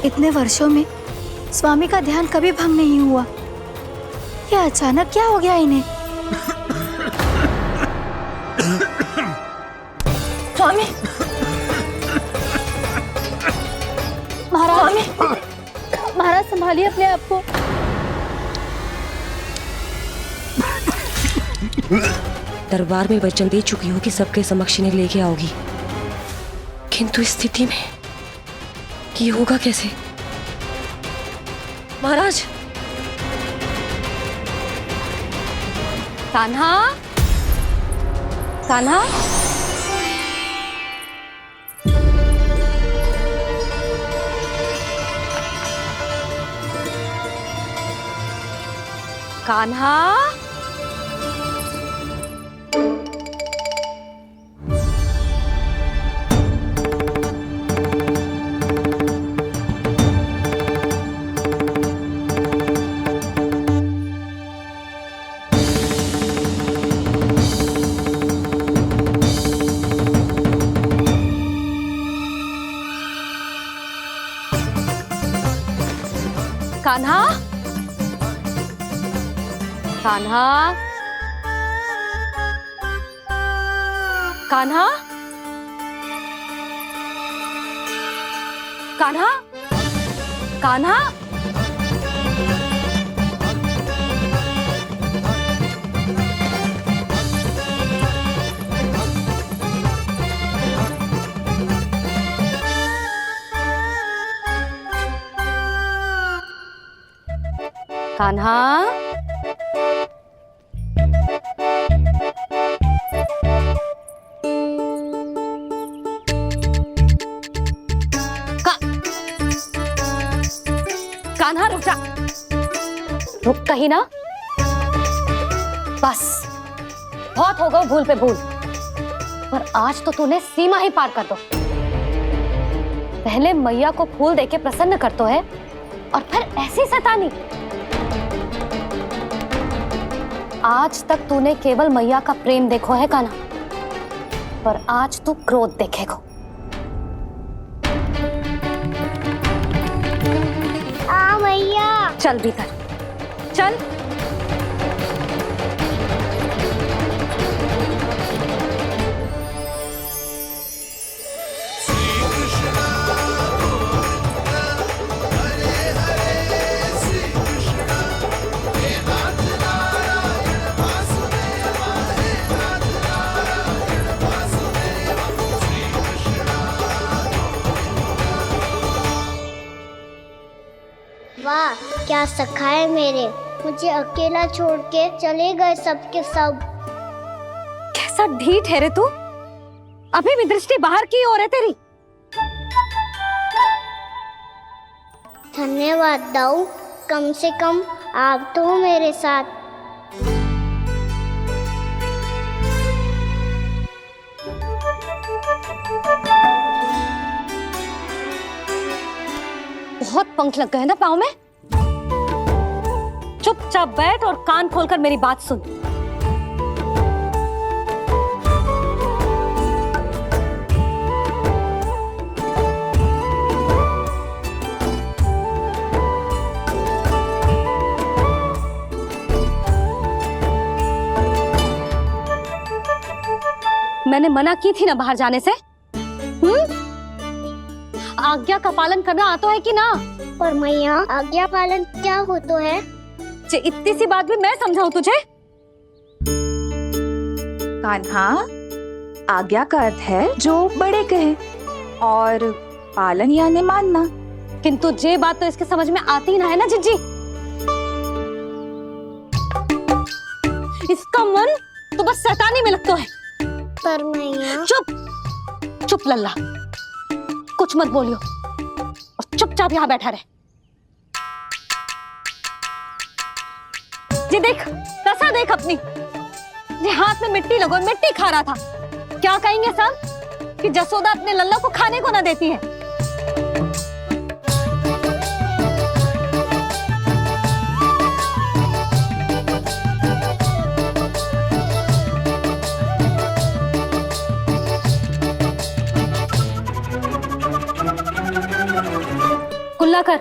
इतने वर्षों में स्वामी का ध्यान कभी भंग नहीं हुआ। ये अचानक क्या हो गया इन्हें? स्वामी, महाराज, महाराज संभालिए अपने आप को। दरबार में वचन दे चुकी हूँ कि सबके समक्ष इन्हें लेके आओगी, किंतु इस स्थिति में ये होगा कैसे? महाराज, कान्हा, कान्हा, कान्हा, कान्हा, कान्हा, कान्हा, कान्हा, कान्हा, कान्हा, कान्हा रुक जा, रुक कहीं ना। बस बहुत हो गया भूल पे भूल, पर आज तो तूने सीमा ही पार कर दो। पहले मैया को फूल देके प्रसन्न कर तो है, और फिर ऐसी सतानी। आज तक तूने केवल मैया का प्रेम देखो है कान्हा, पर आज तू क्रोध देखेगा। मैया चल भीतर चल। वाह क्या सखा है मेरे, मुझे अकेला छोड़ के चले गए सबके सब। कैसा ढीठ है रे तू, अभी भी दृष्टि बाहर की ओर है तेरी। धन्यवाद दाऊ, कम से कम आप तो हो मेरे साथ। बहुत पंख लग गए ना पाँव में। चुपचाप बैठ और कान खोलकर मेरी बात सुन। मैंने मना की थी ना बाहर जाने से। आज्ञा का पालन करना आता है कि ना? पर मैया आज्ञा पालन क्या हो तो है? इतनी सी बात भी मैं समझाऊं तुझे? कान्हा, आज्ञा का अर्थ है जो बड़े कहे, और पालन यानी मानना। किंतु ये बात तो इसके समझ में आती ही ना है ना जिज्जी। इसका मन तो बस शैतानी में लगता है। पर मैया। चुप चुप लल्ला, कुछ मत बोलियो और चुपचाप यहाँ बैठा रहे। जी देख, दशा देख अपनी। ये हाथ में मिट्टी लगो, मिट्टी खा रहा था। क्या कहेंगे सब कि जसोदा अपने लल्ला को खाने को ना देती है। कुल्ला कर।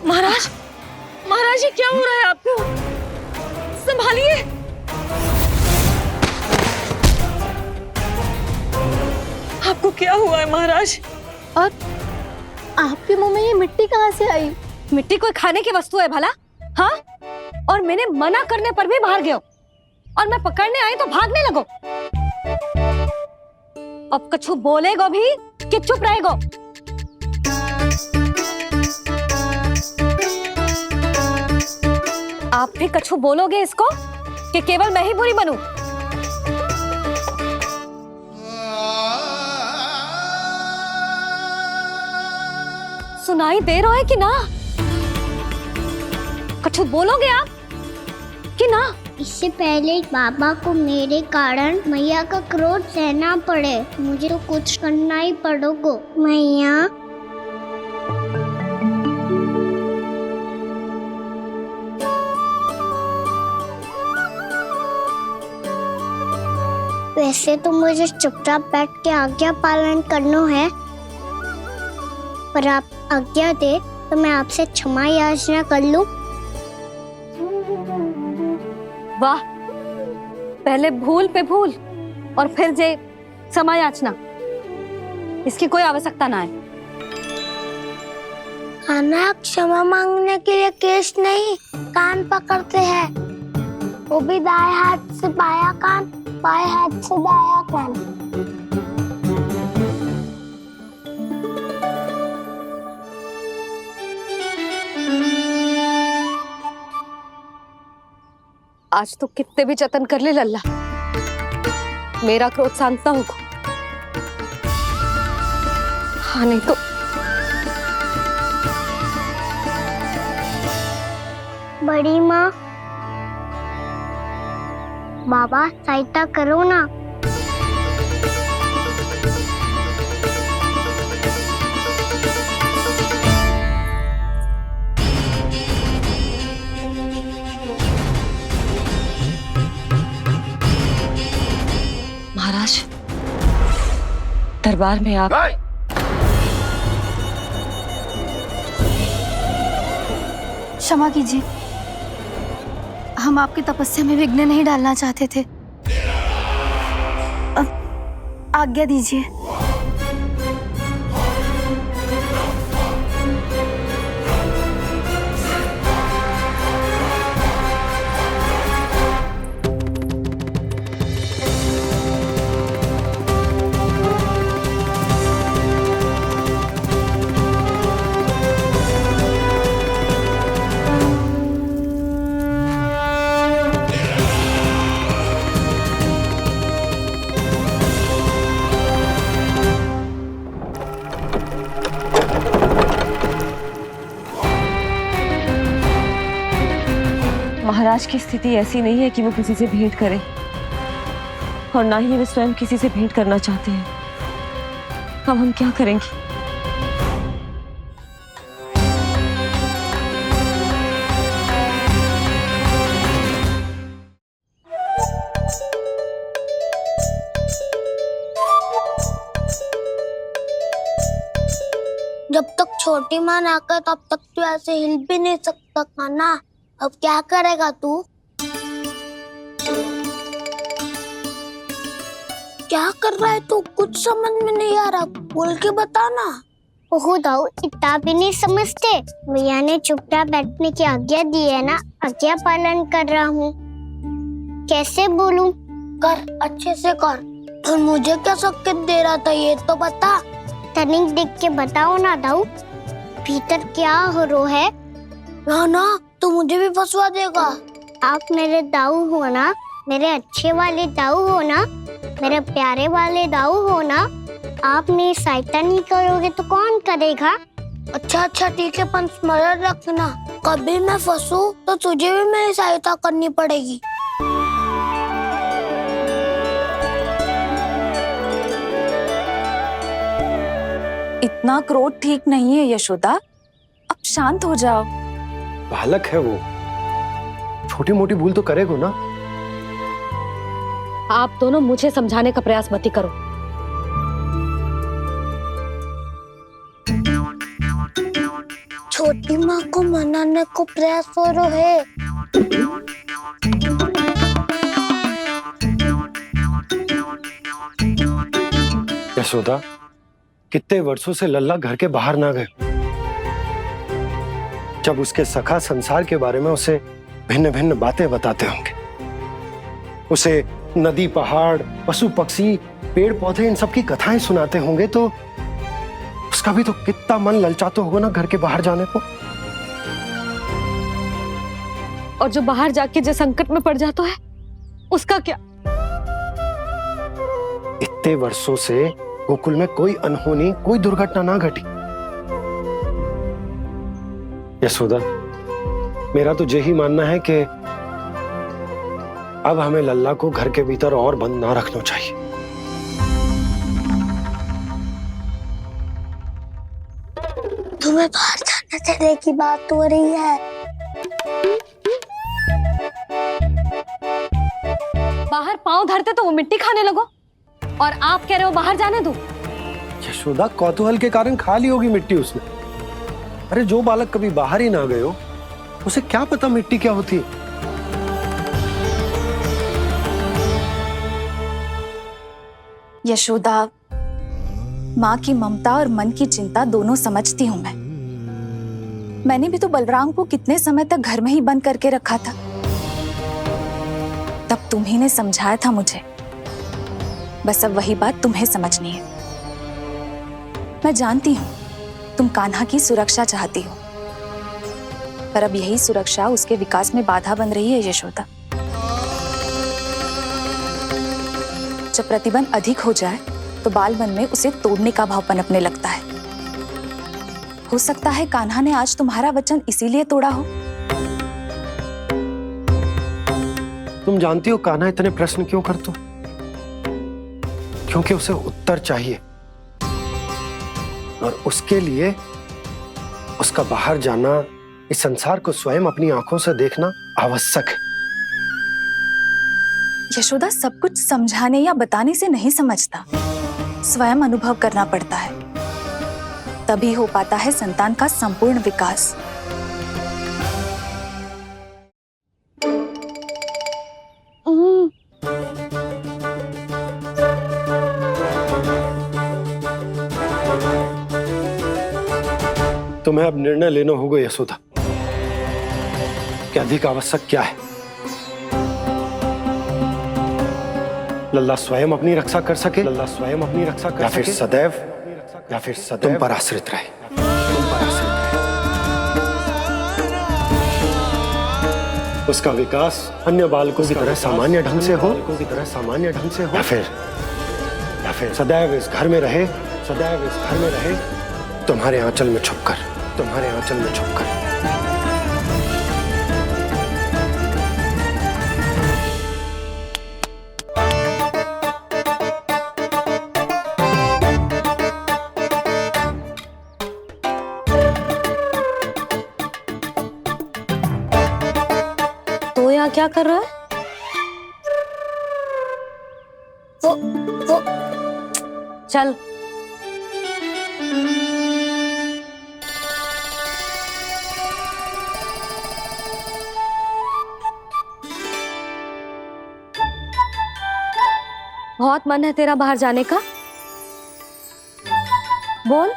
महाराज, महाराज ये क्या हो रहा है आपको? संभालिए। आपको क्या हुआ है महाराज? और आपके मुंह में ये मिट्टी कहाँ से आई? मिट्टी कोई खाने की वस्तु है भला? हाँ, और मैंने मना करने पर भी बाहर गए हो, और मैं पकड़ने आई तो भागने लगो। अब कछु बोलेगो भी कि चुप रहेगो? आप भी कछु बोलोगे इसको कि केवल मैं ही बुरी बनूं? सुनाई दे रहा है कि ना? कछु बोलोगे आप कि ना? इससे पहले बाबा को मेरे कारण मैया का क्रोध सहना पड़े, मुझे तो कुछ करना ही पड़ोगो। मैया। वैसे तो मुझे चुपचाप बैठ के आज्ञा पालन करना है, पर आप आज्ञा दे तो मैं आपसे क्षमा याचना कर लूं। वाह, पहले भूल पे भूल और फिर जे क्षमा याचना। इसकी कोई आवश्यकता ना है। खाना क्षमा मांगने के लिए केस नहीं, कान पकड़ते हैं, वो भी दाएं हाथ से बायां कान, बाएं हाथ से दायां कान। आज तो कितने भी जतन कर ले लल्ला, मेरा क्रोध शांत ना होगा। हाँ नहीं तो बड़ी माँ, बाबा सहायता करो ना। महाराज, दरबार में आप क्षमा कीजिए, हम आपकी तपस्या में विघ्न नहीं डालना चाहते थे। अब आज्ञा दीजिए। महाराज की स्थिति ऐसी नहीं है कि वो किसी से भेंट करें, और ना ही वे स्वयं किसी से भेंट करना चाहते हैं। अब हम क्या करेंगे? जब तक छोटी माँ ना कर तब तक तू ऐसे हिल भी नहीं सकता था ना। अब क्या करेगा तू? क्या कर रहा है तू? कुछ समझ में नहीं आ रहा, बोल के बताना। ओहो दाऊ, इतना भी नहीं समझते। भैया ने चुपचाप बैठने की आज्ञा दी है ना, आज्ञा पालन कर रहा हूँ। कैसे बोलूं? कर, अच्छे से कर। और मुझे क्या संकेत दे रहा था ये तो बता। तनिक देख के बताओ ना दाऊ, भीतर क्या हो रो है? ना तो मुझे भी फंसवा देगा। आप मेरे दाऊ हो ना, मेरे अच्छे वाले दाऊ हो ना, मेरे प्यारे वाले दाऊ हो ना। आप मेरी सहायता नहीं करोगे तो कौन करेगा? अच्छा ठीक है, पर स्मरण रखना, कभी मैं फंसू तो तुझे भी मेरी सहायता करनी पड़ेगी। इतना क्रोध ठीक नहीं है यशोदा, अब शांत हो जाओ। बालक है वो, छोटी मोटी भूल तो करेगा ना। आप दोनों मुझे समझाने का प्रयास मत ही करो। छोटी माँ को मनाने को प्रयास हो रहा है। यशोदा, कितने वर्षों से लल्ला घर के बाहर ना गए। जब उसके सखा संसार के बारे में उसे भिन्न भिन्न बातें बताते होंगे, उसे नदी पहाड़ पशु पक्षी पेड़ पौधे इन सब की कथाएं सुनाते होंगे, तो उसका भी तो कितना मन ललचाता होगा ना घर के बाहर जाने को। और जो बाहर जाके जो संकट में पड़ जाता है उसका क्या? इतने वर्षों से गोकुल में कोई अनहोनी कोई दुर्घटना ना घटी। यशोदा, मेरा तो यही मानना है कि अब हमें लल्ला को घर के भीतर और बंद ना रखना चाहिए। तुम्हें बाहर जाने देने की बात हो रही है। बाहर पांव धरते तो वो मिट्टी खाने लगो, और आप कह रहे हो बाहर जाने दो। यशोदा, कौतूहल के कारण खा ली होगी मिट्टी उसने। अरे जो बालक कभी बाहर ही ना गए हो, उसे क्या पता मिट्टी क्या होती है। यशोदा, माँ की ममता और मन की चिंता दोनों समझती हूँ मैं। मैंने भी तो बलराम को कितने समय तक घर में ही बंद करके रखा था। तब तुम्ही ने समझाया था मुझे, बस अब वही बात तुम्हें समझनी है। मैं जानती हूँ तुम कान्हा की सुरक्षा चाहती हो, पर अब यही सुरक्षा उसके विकास में बाधा बन रही है यशोदा। जब प्रतिबंध अधिक हो जाए तो बाल मन में उसे तोड़ने का भाव पनपने लगता है। हो सकता है कान्हा ने आज तुम्हारा वचन इसीलिए तोड़ा हो। तुम जानती हो कान्हा इतने प्रश्न क्यों करता? क्योंकि उसे उत्तर चाहिए, और उसके लिए उसका बाहर जाना, इस संसार को स्वयं अपनी आंखों से देखना आवश्यक है। यशोदा, सब कुछ समझाने या बताने से नहीं समझता, स्वयं अनुभव करना पड़ता है, तभी हो पाता है संतान का संपूर्ण विकास। तुम्हें अब निर्णय लेना होगा यशोदा कि अधिक आवश्यक क्या है। लल्ला स्वयं अपनी रक्षा कर सके, लल्ला स्वयं अपनी रक्षा कर सके, या फिर सदैव तुम पर आश्रित रहे। उसका विकास अन्य बालकों की तरह सामान्य ढंग से हो, या फिर सदैव इस घर में रहे, तुम्हारे आंचल में छुपकर। तो यहाँ क्या कर रहा है? वो चल। बहुत मन है तेरा बाहर जाने का? बोल।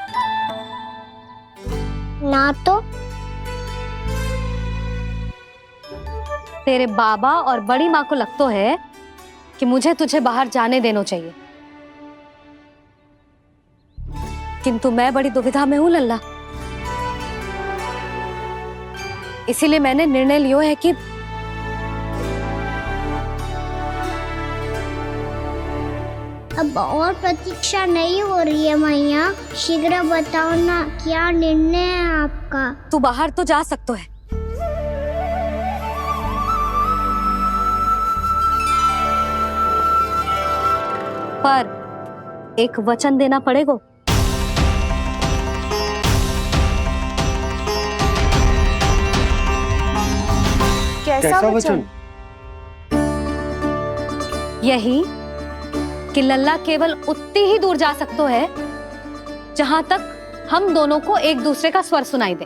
ना तो तेरे बाबा और बड़ी माँ को लगता है कि मुझे तुझे बाहर जाने देना चाहिए, किंतु मैं बड़ी दुविधा में हूं लल्ला। इसीलिए मैंने निर्णय लियो है कि अब और प्रतीक्षा नहीं हो रही है मैया। शीघ्र बताओ ना, क्या निर्णय है आपका? तू बाहर तो जा सकता है, पर एक वचन देना पड़ेगा। कैसा वचन? यही कि लल्ला केवल उतनी ही दूर जा सकता है जहां तक हम दोनों को एक दूसरे का स्वर सुनाई दे।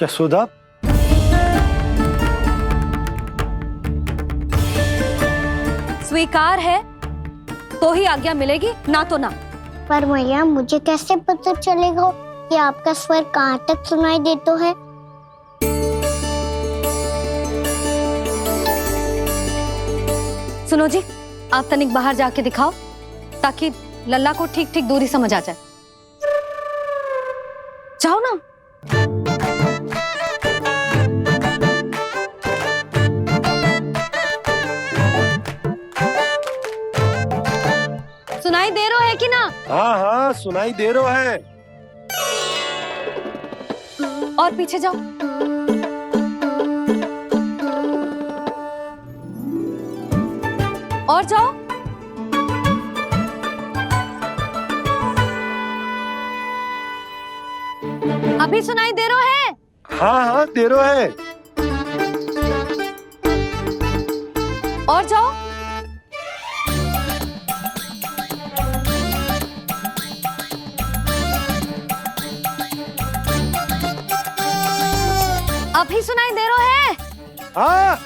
यशोदा, स्वीकार है तो ही आज्ञा मिलेगी, ना तो ना। पर मैया मुझे कैसे पता चलेगा कि आपका स्वर कहाँ तक सुनाई देता है? सुनो जी, आप तनिक बाहर जाके दिखाओ ताकि लल्ला को ठीक ठीक दूरी समझ आ जाए। जाओ ना। सुनाई दे रहा है कि ना? हाँ हाँ सुनाई दे रहा है। और पीछे जाओ। और जाओ। अभी सुनाई दे रहा है? हाँ हाँ दे रहा है। और जाओ। अभी सुनाई दे रहा है? हाँ।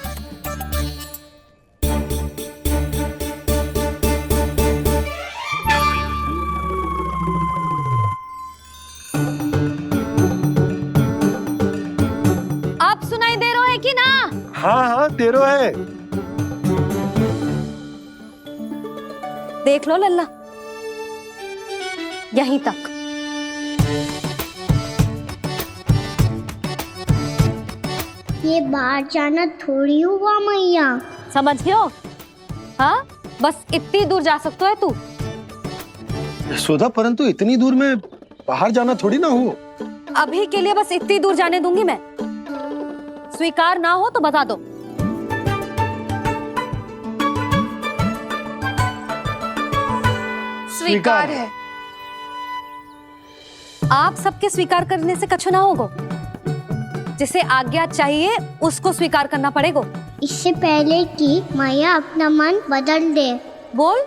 आप सुनाई दे रहा है कि ना? हाँ हाँ दे रहा है। देख लो लल्ला, यहीं तक। ये बाहर जाना थोड़ी हुआ मैया। समझ गयो? हाँ, बस इतनी दूर जा सकता है तू। यशोदा, परंतु इतनी दूर में बाहर जाना थोड़ी ना हो। अभी के लिए बस इतनी दूर जाने दूंगी मैं। स्वीकार ना हो तो बता दो। स्वीकार है। आप सबके स्वीकार करने से कछु ना होगा। जिसे आज्ञा चाहिए उसको स्वीकार करना पड़ेगा। इससे पहले कि मैया अपना मन बदल दे। बोल।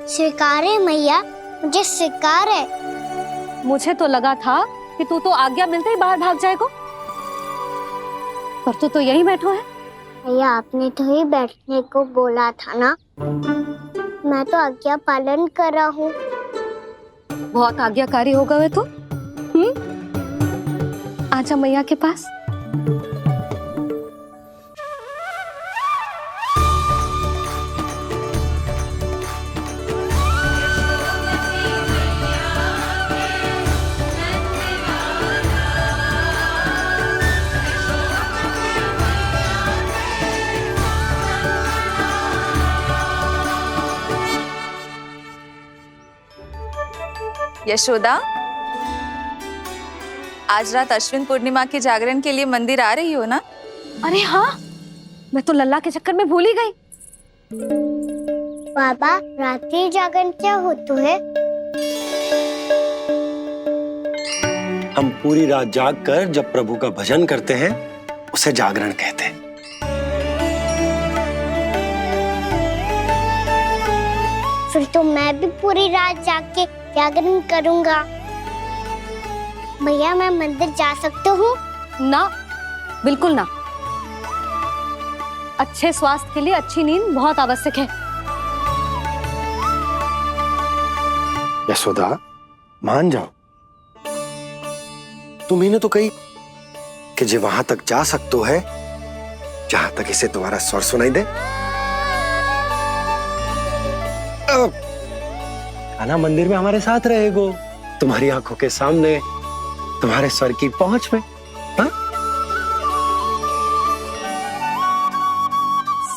स्वीकार है मैया, मुझे स्वीकार है। मुझे तो लगा था कि तू तो आज्ञा मिलते ही बाहर भाग जाएगा, पर तू तो यहीं बैठो है। भैया आपने तो ही बैठने को बोला था ना, मैं तो आज्ञा पालन कर रहा हूँ। बहुत आज्ञाकारी होगा वे तो। आजा मैया के पास। यशोदा, आज रात अश्विन पूर्णिमा के जागरण के लिए मंदिर आ रही हो ना? अरे हाँ, मैं तो लल्ला के चक्कर में भूल ही गई। बाबा, रात्रि जागरण क्या होता है? हम पूरी रात जाग कर जब प्रभु का भजन करते हैं उसे जागरण कहते हैं। फिर तो मैं भी पूरी रात जाग के जागरण करूंगा। भैया, मैं मंदिर जा सकती हूँ? ना, बिल्कुल ना। अच्छे स्वास्थ्य के लिए अच्छी नींद बहुत आवश्यक है। यशोदा, मान जाओ, तुम्ही ने तो कही कि जे वहां तक जा सकतो है जहां तक इसे तुम्हारा स्वर सुनाई दे। खाना मंदिर में हमारे साथ रहेगो, तुम्हारी आंखों के सामने, तुम्हारे स्वर की पहुंच में। हाँ?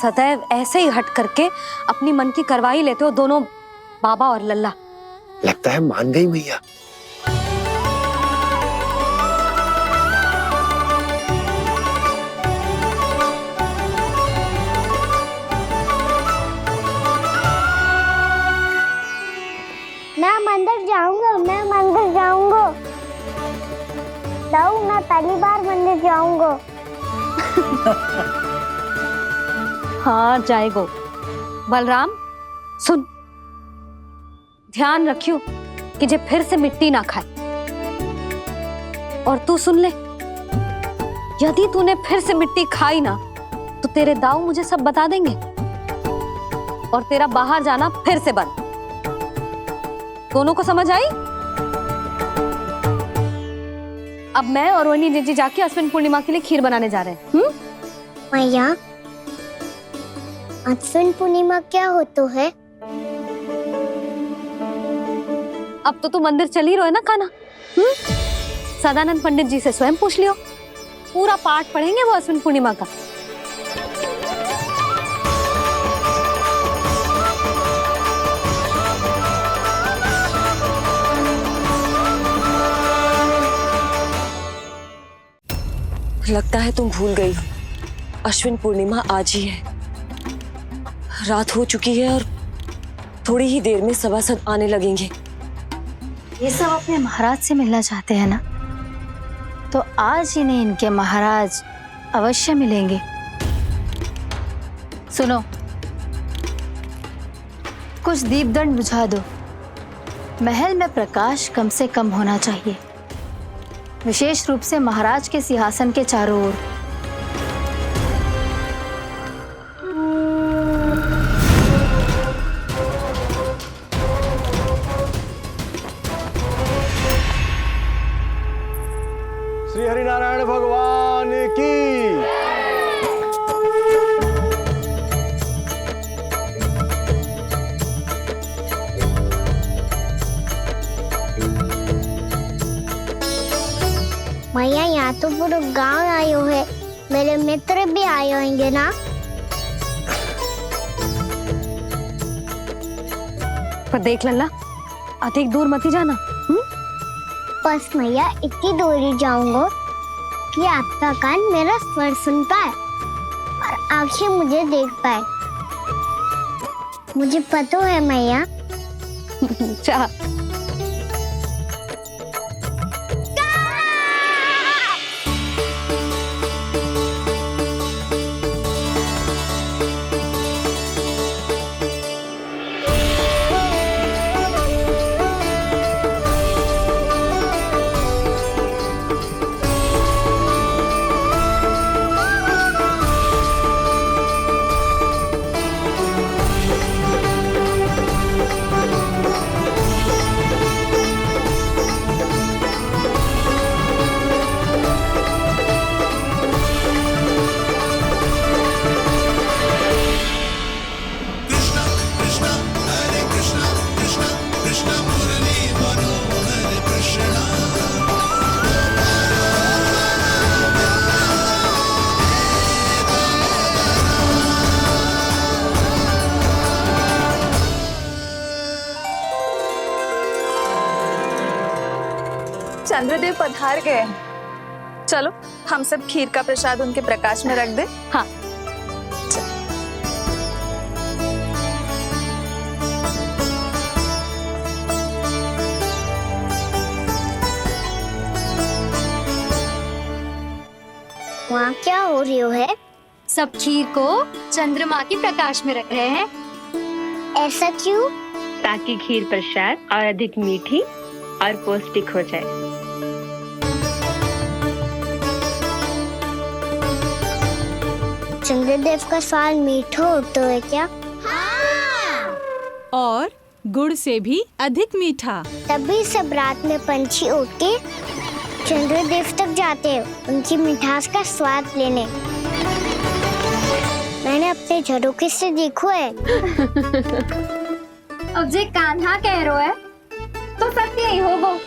सदैव ऐसे ही हट करके अपनी मन की करवाई लेते हो दोनों बाबा और लल्ला। लगता है मान गई मैया। मैं मंदिर जाऊंगा, मैं मंदिर जाऊंगा। दाऊ, मैं पहली बार मंदिर जाऊंगा। हाँ जाएगो। बलराम सुन, ध्यान रखियो कि जे फिर से मिट्टी ना खाए। और तू सुन ले, यदि तूने फिर से मिट्टी खाई ना तो तेरे दाऊ मुझे सब बता देंगे और तेरा बाहर जाना फिर से बंद। दोनों को समझ आई? अब मैं और रोहिणी जीजी जाके अश्विन पूर्णिमा के लिए खीर बनाने जा रहे हैं। मैया, अश्विन पूर्णिमा क्या होता है? अब तो तू मंदिर चल ही रहो है ना खाना। सदानंद पंडित जी से स्वयं पूछ लियो, पूरा पाठ पढ़ेंगे वो अश्विन पूर्णिमा का। लगता है तुम भूल गई हो, अश्विन पूर्णिमा आज ही है। रात हो चुकी है और थोड़ी ही देर में सभासद आने लगेंगे। ये सब अपने महाराज से मिलना चाहते हैं ना, तो आज ही नहीं इनके महाराज अवश्य मिलेंगे। सुनो, कुछ दीपदंड बुझा दो। महल में प्रकाश कम से कम होना चाहिए, विशेष रूप से महाराज के सिंहासन के चारों ओर। श्री हरिनारायण भगवान की। मैया, यहाँ तो पूरा गांव आयो है, मेरे मित्र भी आए होंगे ना? पर देख लल्ला, अधिक दूर मत ही जाना। बस मैया, इतनी दूर ही जाऊंगा कि आपका कान मेरा स्वर सुन पाए और आंखें मुझे देख पाए। मुझे पता है मैया। अच्छा, चंद्रदेव पधार गए। चलो हम सब खीर का प्रसाद उनके प्रकाश में रख दे। हाँ। वहाँ क्या हो रही है? सब खीर को चंद्रमा के प्रकाश में रख रहे हैं। ऐसा क्यों? ताकि खीर प्रसाद और अधिक मीठी और पौष्टिक हो जाए। चंद्रदेव का स्वाद मीठा होता है क्या? और गुड़ से भी अधिक मीठा। तभी सब रात में पंछी उड़ के चंद्रदेव तक जाते हैं उनकी मिठास का स्वाद लेने। मैंने अपने झरोखे से देखो है। अब जे कान्हा कह रो है तो सत्य ही हो वो।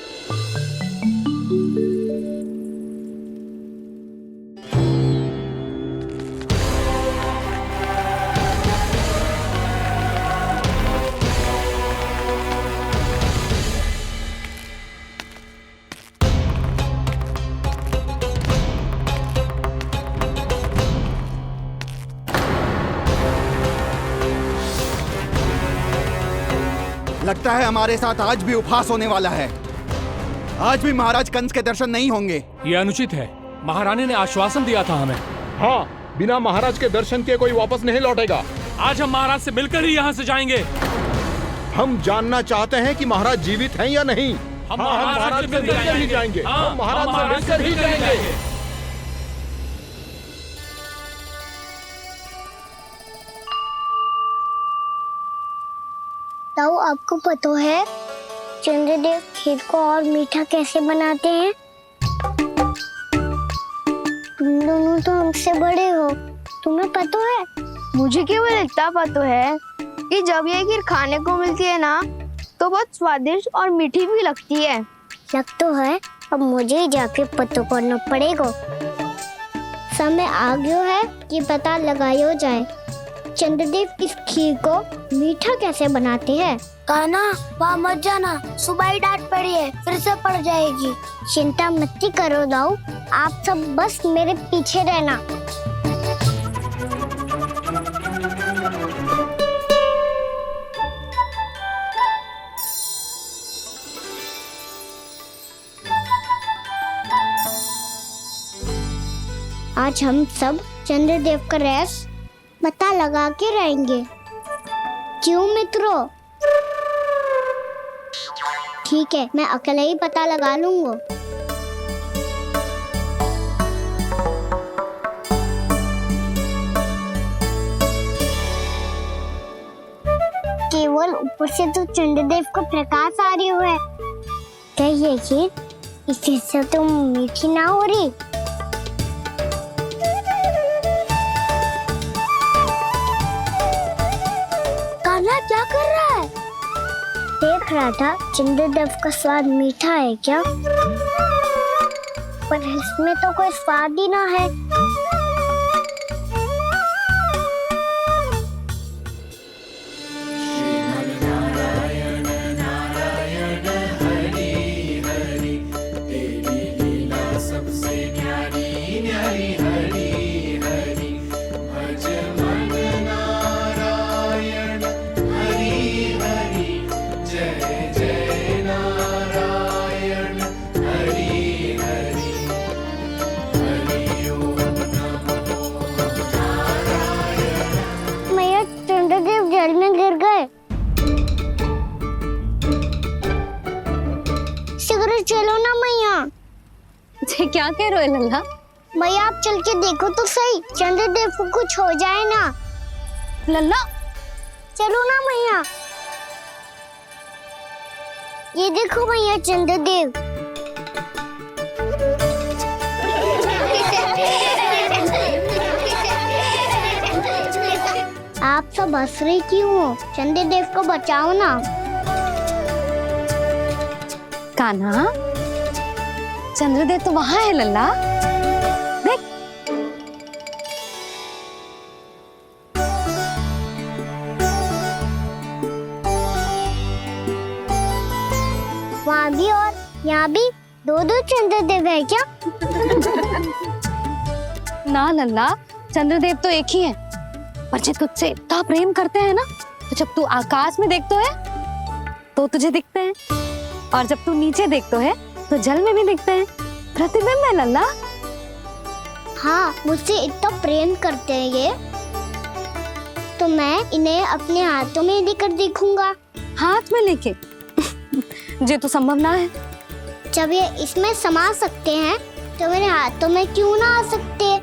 लगता है हमारे साथ आज भी उपहास होने वाला है। आज भी महाराज कंस के दर्शन नहीं होंगे। ये अनुचित है। महारानी ने आश्वासन दिया था हमें। हाँ, बिना महाराज के दर्शन के कोई वापस नहीं लौटेगा। आज हम महाराज से मिलकर ही यहाँ से जाएंगे। हम जानना चाहते हैं कि महाराज जीवित हैं या नहीं। हम महाराज से मिलकर ही जाएंगे। हम महाराज से मिलकर ही जाएंगे। ताऊ, आपको पता है चंद्रदेव खीर को और मीठा कैसे बनाते हैं? तुम दोनों तो हमसे बड़े हो, तुम्हें पता है? मुझे केवल इतना पता है कि जब ये खीर खाने को मिलती है ना तो बहुत स्वादिष्ट और मीठी भी लगती है। लग तो है, अब मुझे ही जाके पता करना पड़ेगा। समय आ गया है कि पता लगाया जाए चंद्रदेव इस खीर को मीठा कैसे बनाते हैं। कान्हा, वहाँ मत जाना, सुबह ही डांट पड़ी है, फिर से पड़ जाएगी। चिंता मत करो दाऊ, आप सब बस मेरे पीछे रहना। आज हम सब चंद्रदेव का रहस्य पता लगा के रहेंगे। क्यों मित्रों? ठीक है, मैं अकेले ही पता लगा लूंगा। केवल ऊपर से तो चंद्रदेव को प्रकाश आ रही है। क्या ये खीर इससे तो मीठी ना हो रही? कान्हा क्या कर रहा है? देख रहा था चंद्रदेव का स्वाद मीठा है क्या, पर इसमें तो कोई स्वाद ही ना है। जल में गिर गए। शीघ्र चलो ना मैया। ये क्या कह रहे हो लल्ला? मैया आप चल के देखो तो सही, चंद्रदेव को कुछ हो जाए ना। लल्ला चलो ना मैया। ये देखो मैया चंद्रदेव। आप सब हंस रही क्यों हो? चंद्रदेव को बचाओ ना। कान्हा, चंद्रदेव तो वहां है लल्ला, देख। वहाँ भी और यहाँ भी दो दो चंद्रदेव है क्या? ना लल्ला, चंद्रदेव तो एक ही है, पर जो तुझसे इतना प्रेम करते हैं ना, तो जब तू आकाश में देखते है तो तुझे दिखते हैं, और जब तू नीचे देखते है तो जल में भी दिखते हैं। प्रतिबिंब है लल्ला। हाँ, मुझसे इतना प्रेम करते हैं ये, तो मैं इन्हें अपने हाथों में लेकर देखूंगा। हाथ में लेके? ये तो संभव ना है। जब ये इसमें समा सकते हैं तो मेरे हाथों में क्यों ना आ सकते?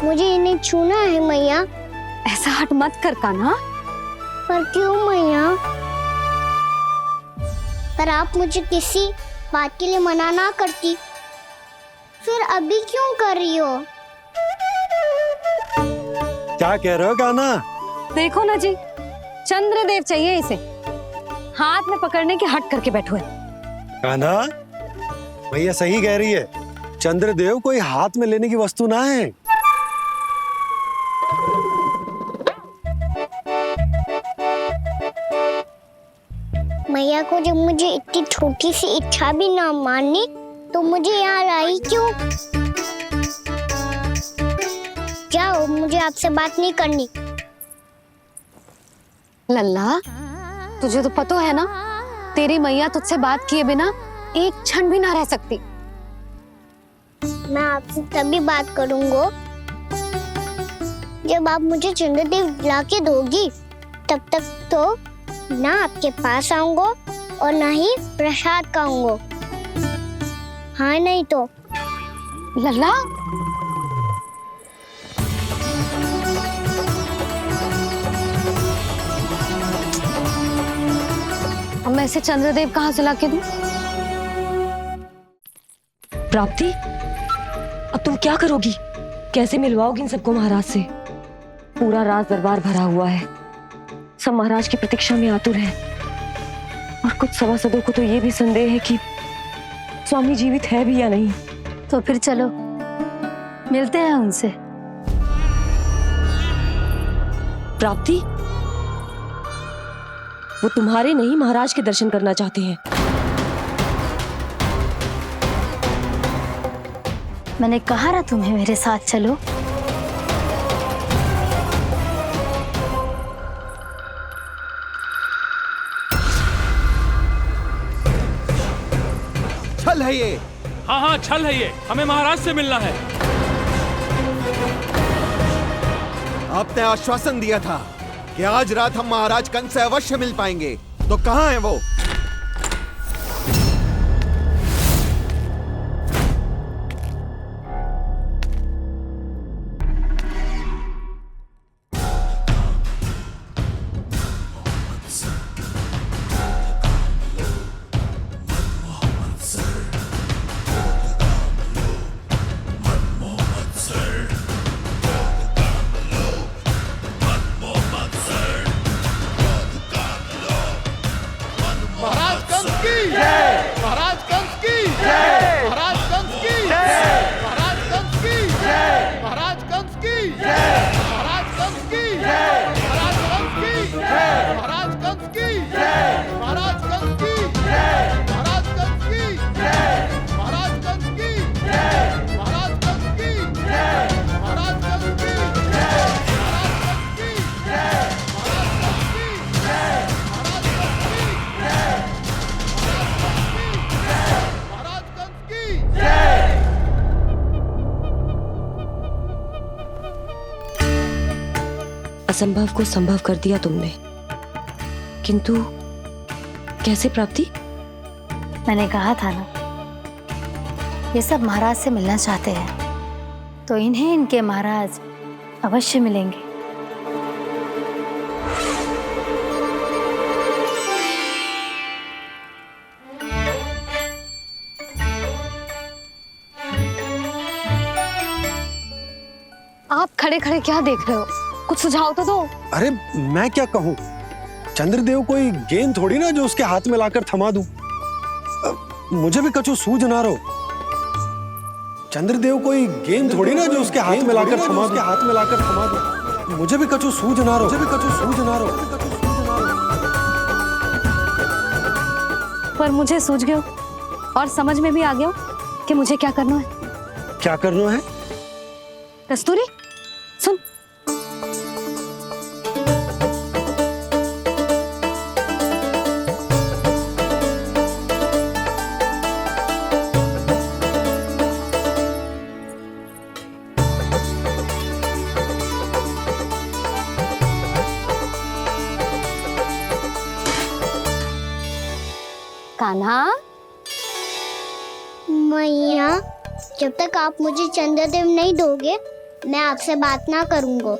मुझे इन्हें छूना है मैया। ऐसा हट मत कर कान्हा। पर क्यों मैया? पर आप मुझे किसी बात के लिए मना ना करती, फिर अभी क्यों कर रही हो? क्या कह रहे हो कान्हा? देखो ना जी, चंद्रदेव चाहिए इसे, हाथ में पकड़ने के हट करके बैठो है। कान्हा, भैया सही कह रही है, चंद्रदेव कोई हाथ में लेने की वस्तु ना है। मैया को जब मुझे इतनी छोटी सी इच्छा भी ना माननी, तो मुझे यहाँ लाई क्यों? जाओ, मुझे आपसे बात नहीं करनी। लल्ला, तुझे तो पता है ना, तेरी मैया तुझसे बात किए बिना एक क्षण भी ना रह सकती। मैं आपसे तभी बात करूंगा जब आप मुझे चंद्रदेव ला के दोगी। तब तक तो ना आपके पास आऊंगा और ना ही प्रसाद खाऊंगा। हाँ नहीं तो? लल्ला, अब मैं इसे चंद्रदेव कहाँ से लाके दूं? प्राप्ति, अब तुम क्या करोगी? कैसे मिलवाओगी इन सबको महाराज से? पूरा राज दरबार भरा हुआ है, सब महाराज की प्रतीक्षा में आतुर है। और कुछ सभासदों को तो ये भी संदेह है कि स्वामी जीवित है भी या नहीं। तो फिर चलो मिलते हैं उनसे। प्राप्ति, वो तुम्हारे नहीं महाराज के दर्शन करना चाहते हैं। मैंने कहा ना तुम्हें मेरे साथ चलो। छल है ये। हाँ हाँ, छल है ये, हमें महाराज से मिलना है। आपने आश्वासन दिया था कि आज रात हम महाराज कंस से अवश्य मिल पाएंगे, तो कहाँ है वो? महाराज कंस की जय। महाराज कंस की जय। महाराज कंस की जय। महाराज कंस की जय। महाराज कंस की जय। महाराज कंस की जय। महाराज कंस की जय। महाराज कंस की जय। महाराज कंस की जय। महाराज कंस की जय। महाराज कंस की जय। महाराज कंस की जय। महाराज कंस की जय। महाराज कंस की जय। असंभव को संभव कर दिया तुमने, किंतु कैसे प्राप्ति? मैंने कहा था ना, ये सब महाराज से मिलना चाहते हैं, तो इन्हें इनके महाराज अवश्य मिलेंगे। आप खड़े खड़े क्या देख रहे हो? कुछ सुझाव तो दो। अरे मैं क्या कहूँ, चंद्रदेव कोई गेंद थोड़ी ना जो उसके हाथ में लाकर थमा दूं। मुझे भी कछु सूझ ना रहो। चंद्रदेव कोई गेंद थोड़ी ना जो उसके हाथ में लाकर थमा दूं। मुझे भी कछु सूझ ना रहो। पर मुझे सूझ गयो और समझ में भी आ गया कि मुझे क्या करना है। क्या करना है? कस्तूरी सुन, कान्हा। मैया, जब तक आप मुझे चंद्रदेव नहीं दोगे, मैं आपसे बात ना करूंगा।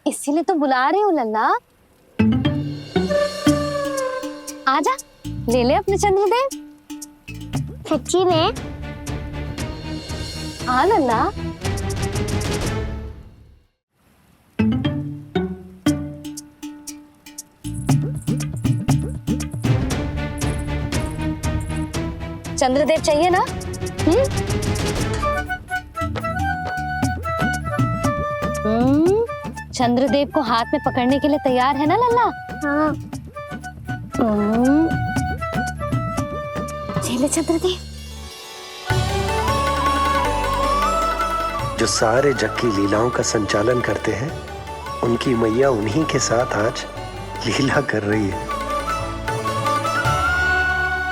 इसीलिए तो बुला रही हूँ लल्ला। आजा, ले ले अपने चंद्रदेव। सच्ची में? हाँ लल्ला। चंद्रदेव चाहिए ना? चंद्रदेव को हाथ में पकड़ने के लिए तैयार है ना लल्ला? हाँ। ले चंद्रदेव। जो सारे जग की लीलाओं का संचालन करते हैं, उनकी मैया उन्हीं के साथ आज लीला कर रही है।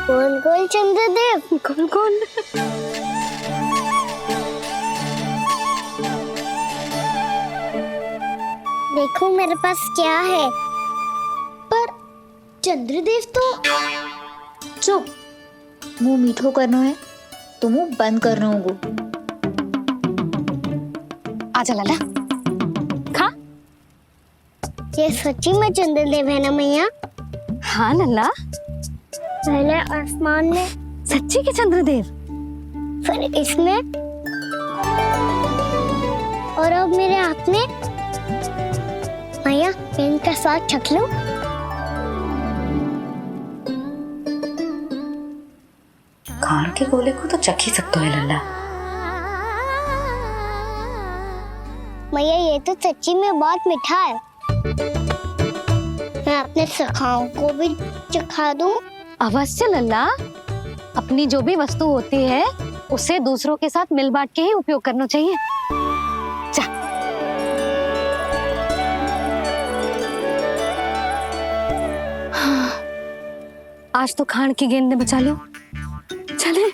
गोल गोल चंद्रदेव, गोल गोल। देखो मेरे पास क्या है। पर चंद्रदेव तो चुप, मुंह मीठो करना है तो मुंह बंद करना होगा। आजा लल्ला, खा। ये सच्ची में चंद्रदेव है ना मैया? हाँ लल्ला, पहले आसमान में, सच्ची के चंद्रदेव। फिर इसमें, और अब मेरे हाथ में। मैया, मैं इनका स्वाद चख लूं? खान के गोले को तो चख ही सकते है लल्ला। मैया, ये तो सच्ची में बहुत मीठा है। मैं अपने सखाओं को भी चखा दूं? अवश्य लल्ला। अपनी जो भी वस्तु होती है उसे दूसरों के साथ मिल बांट के ही उपयोग करना चाहिए। जा। हाँ। आज तो खान की गेंद ने बचा लो। चले।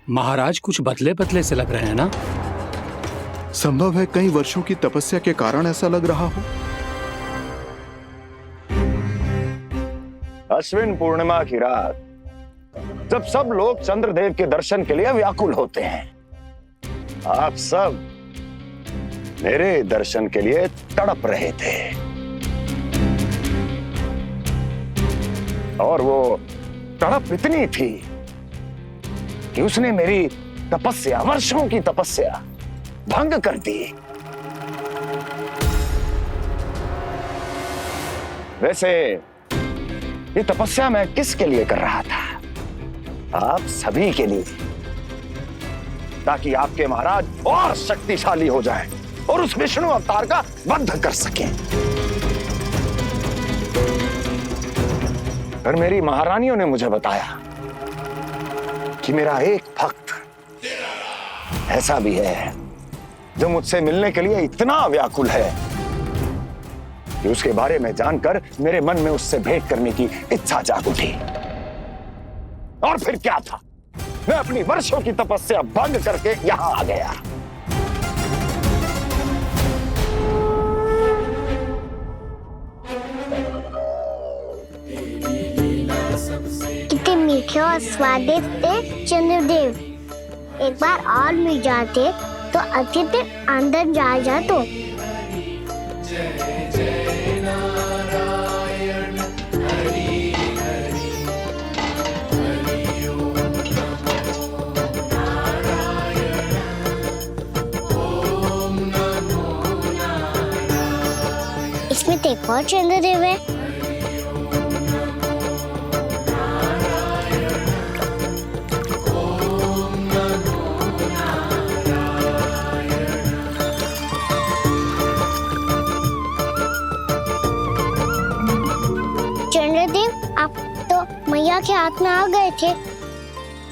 महाराज कुछ बदले बदले से लग रहे हैं ना? संभव है कई वर्षों की तपस्या के कारण ऐसा लग रहा हो। अश्विन पूर्णिमा की रात, जब सब लोग चंद्रदेव के दर्शन के लिए व्याकुल होते हैं, आप सब मेरे दर्शन के लिए तड़प रहे थे। और वो तड़प इतनी थी कि उसने मेरी तपस्या, वर्षों की तपस्या भंग कर दी। वैसे ये तपस्या मैं किसके लिए कर रहा था? आप सभी के लिए, ताकि आपके महाराज और शक्तिशाली हो जाएं और उस विष्णु अवतार का वध कर सकें। पर मेरी महारानियों ने मुझे बताया कि मेरा एक भक्त ऐसा भी है जो मुझसे मिलने के लिए इतना व्याकुल है कि उसके बारे में जानकर मेरे मन में उससे भेंट करने की इच्छा जाग उठी। और फिर क्या था, मैं अपनी वर्षों की तपस्या भंग करके यहां आ गया। कितने मीठे और स्वादिष्ट थे चंद्रदेव। एक बार और मिल जाते तो अच्छे से अंदर जा जातो। इसमें तो एक और चंद्रदेव है। मैया के हाथ में आ गए थे,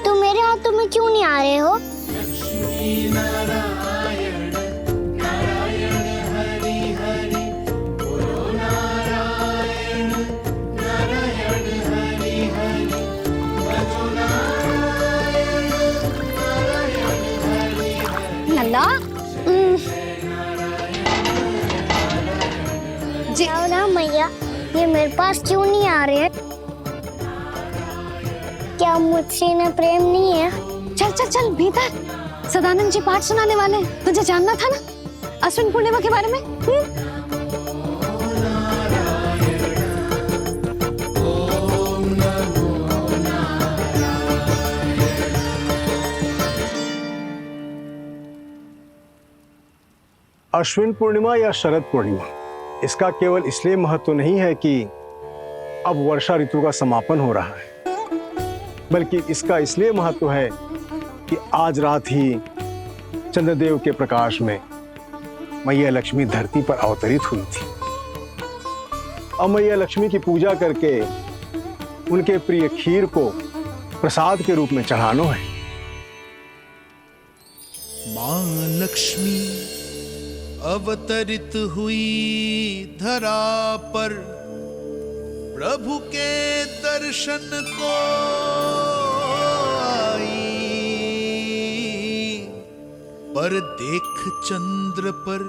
तो मेरे हाथों में क्यों नहीं आ रहे हो? लल्ला जी ना मैया, ये मेरे पास क्यों नहीं आ रहे हैं? क्या मुझसे इन्हें प्रेम नहीं है? चल चल चल भीतर, सदानंद जी पाठ सुनाने वाले हैं। तुझे जानना था ना अश्विन पूर्णिमा के बारे में? अश्विन पूर्णिमा या शरद पूर्णिमा, इसका केवल इसलिए महत्व नहीं है कि अब वर्षा ऋतु का समापन हो रहा है, बल्कि इसका इसलिए महत्व है कि आज रात ही चंद्रदेव के प्रकाश में मैया लक्ष्मी धरती पर अवतरित हुई थी। अब मैया लक्ष्मी की पूजा करके उनके प्रिय खीर को प्रसाद के रूप में चढ़ाना है। माँ लक्ष्मी अवतरित हुई धरा पर, प्रभु के दर्शन को आई, पर देख चंद्र पर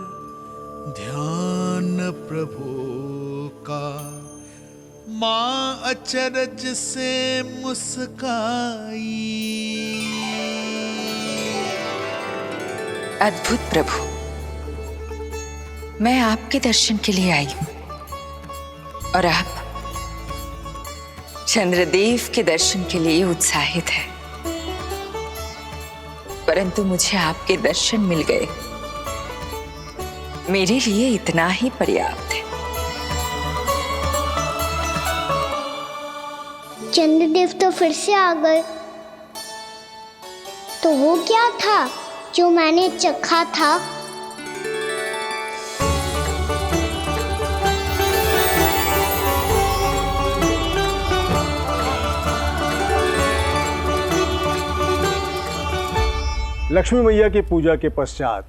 ध्यान प्रभु का, माँ अचरज से मुस्काई। अद्भुत प्रभु, मैं आपके दर्शन के लिए आई हूं और आप चंद्रदेव के दर्शन के लिए उत्साहित है, परंतु मुझे आपके दर्शन मिल गए, मेरे लिए इतना ही पर्याप्त है। चंद्रदेव तो फिर से आ गए, तो वो क्या था जो मैंने चखा था? लक्ष्मी मैया की पूजा के पश्चात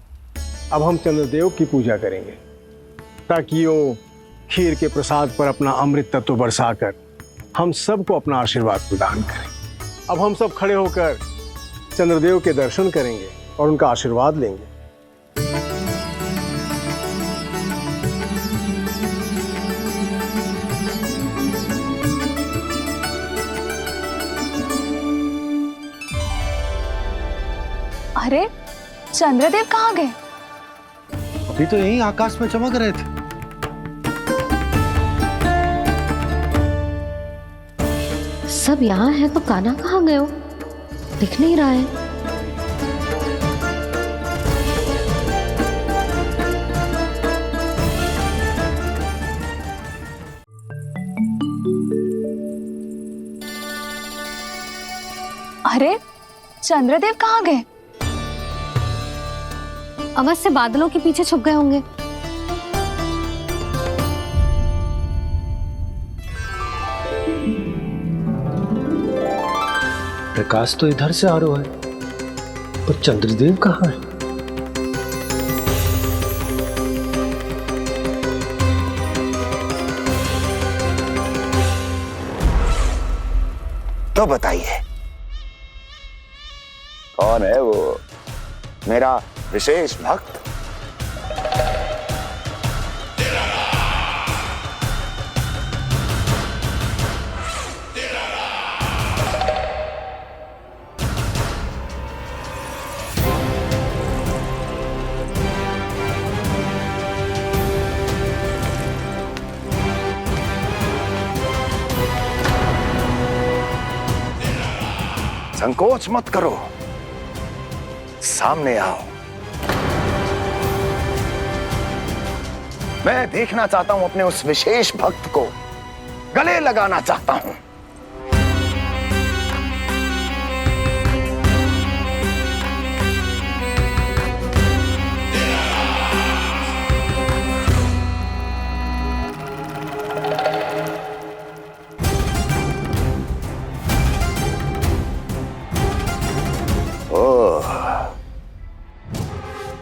अब हम चंद्रदेव की पूजा करेंगे, ताकि वो खीर के प्रसाद पर अपना अमृत तत्व बरसाकर हम सबको अपना आशीर्वाद प्रदान करें। अब हम सब खड़े होकर चंद्रदेव के दर्शन करेंगे और उनका आशीर्वाद लेंगे। अरे चंद्रदेव कहाँ गए? अभी तो यहीं आकाश में चमक रहे थे। सब यहाँ है तो कान्हा कहाँ गए हो? दिख नहीं रहा है। अरे चंद्रदेव कहाँ गए? अवश्य बादलों के पीछे छुप गए होंगे। प्रकाश तो इधर से आ रहा है, पर चंद्रदेव कहाँ है? तो बताइए, कौन है वो मेरा विशेष भक्त? संकोच मत करो, सामने आओ। मैं देखना चाहता हूं अपने उस विशेष भक्त को, गले लगाना चाहता हूं।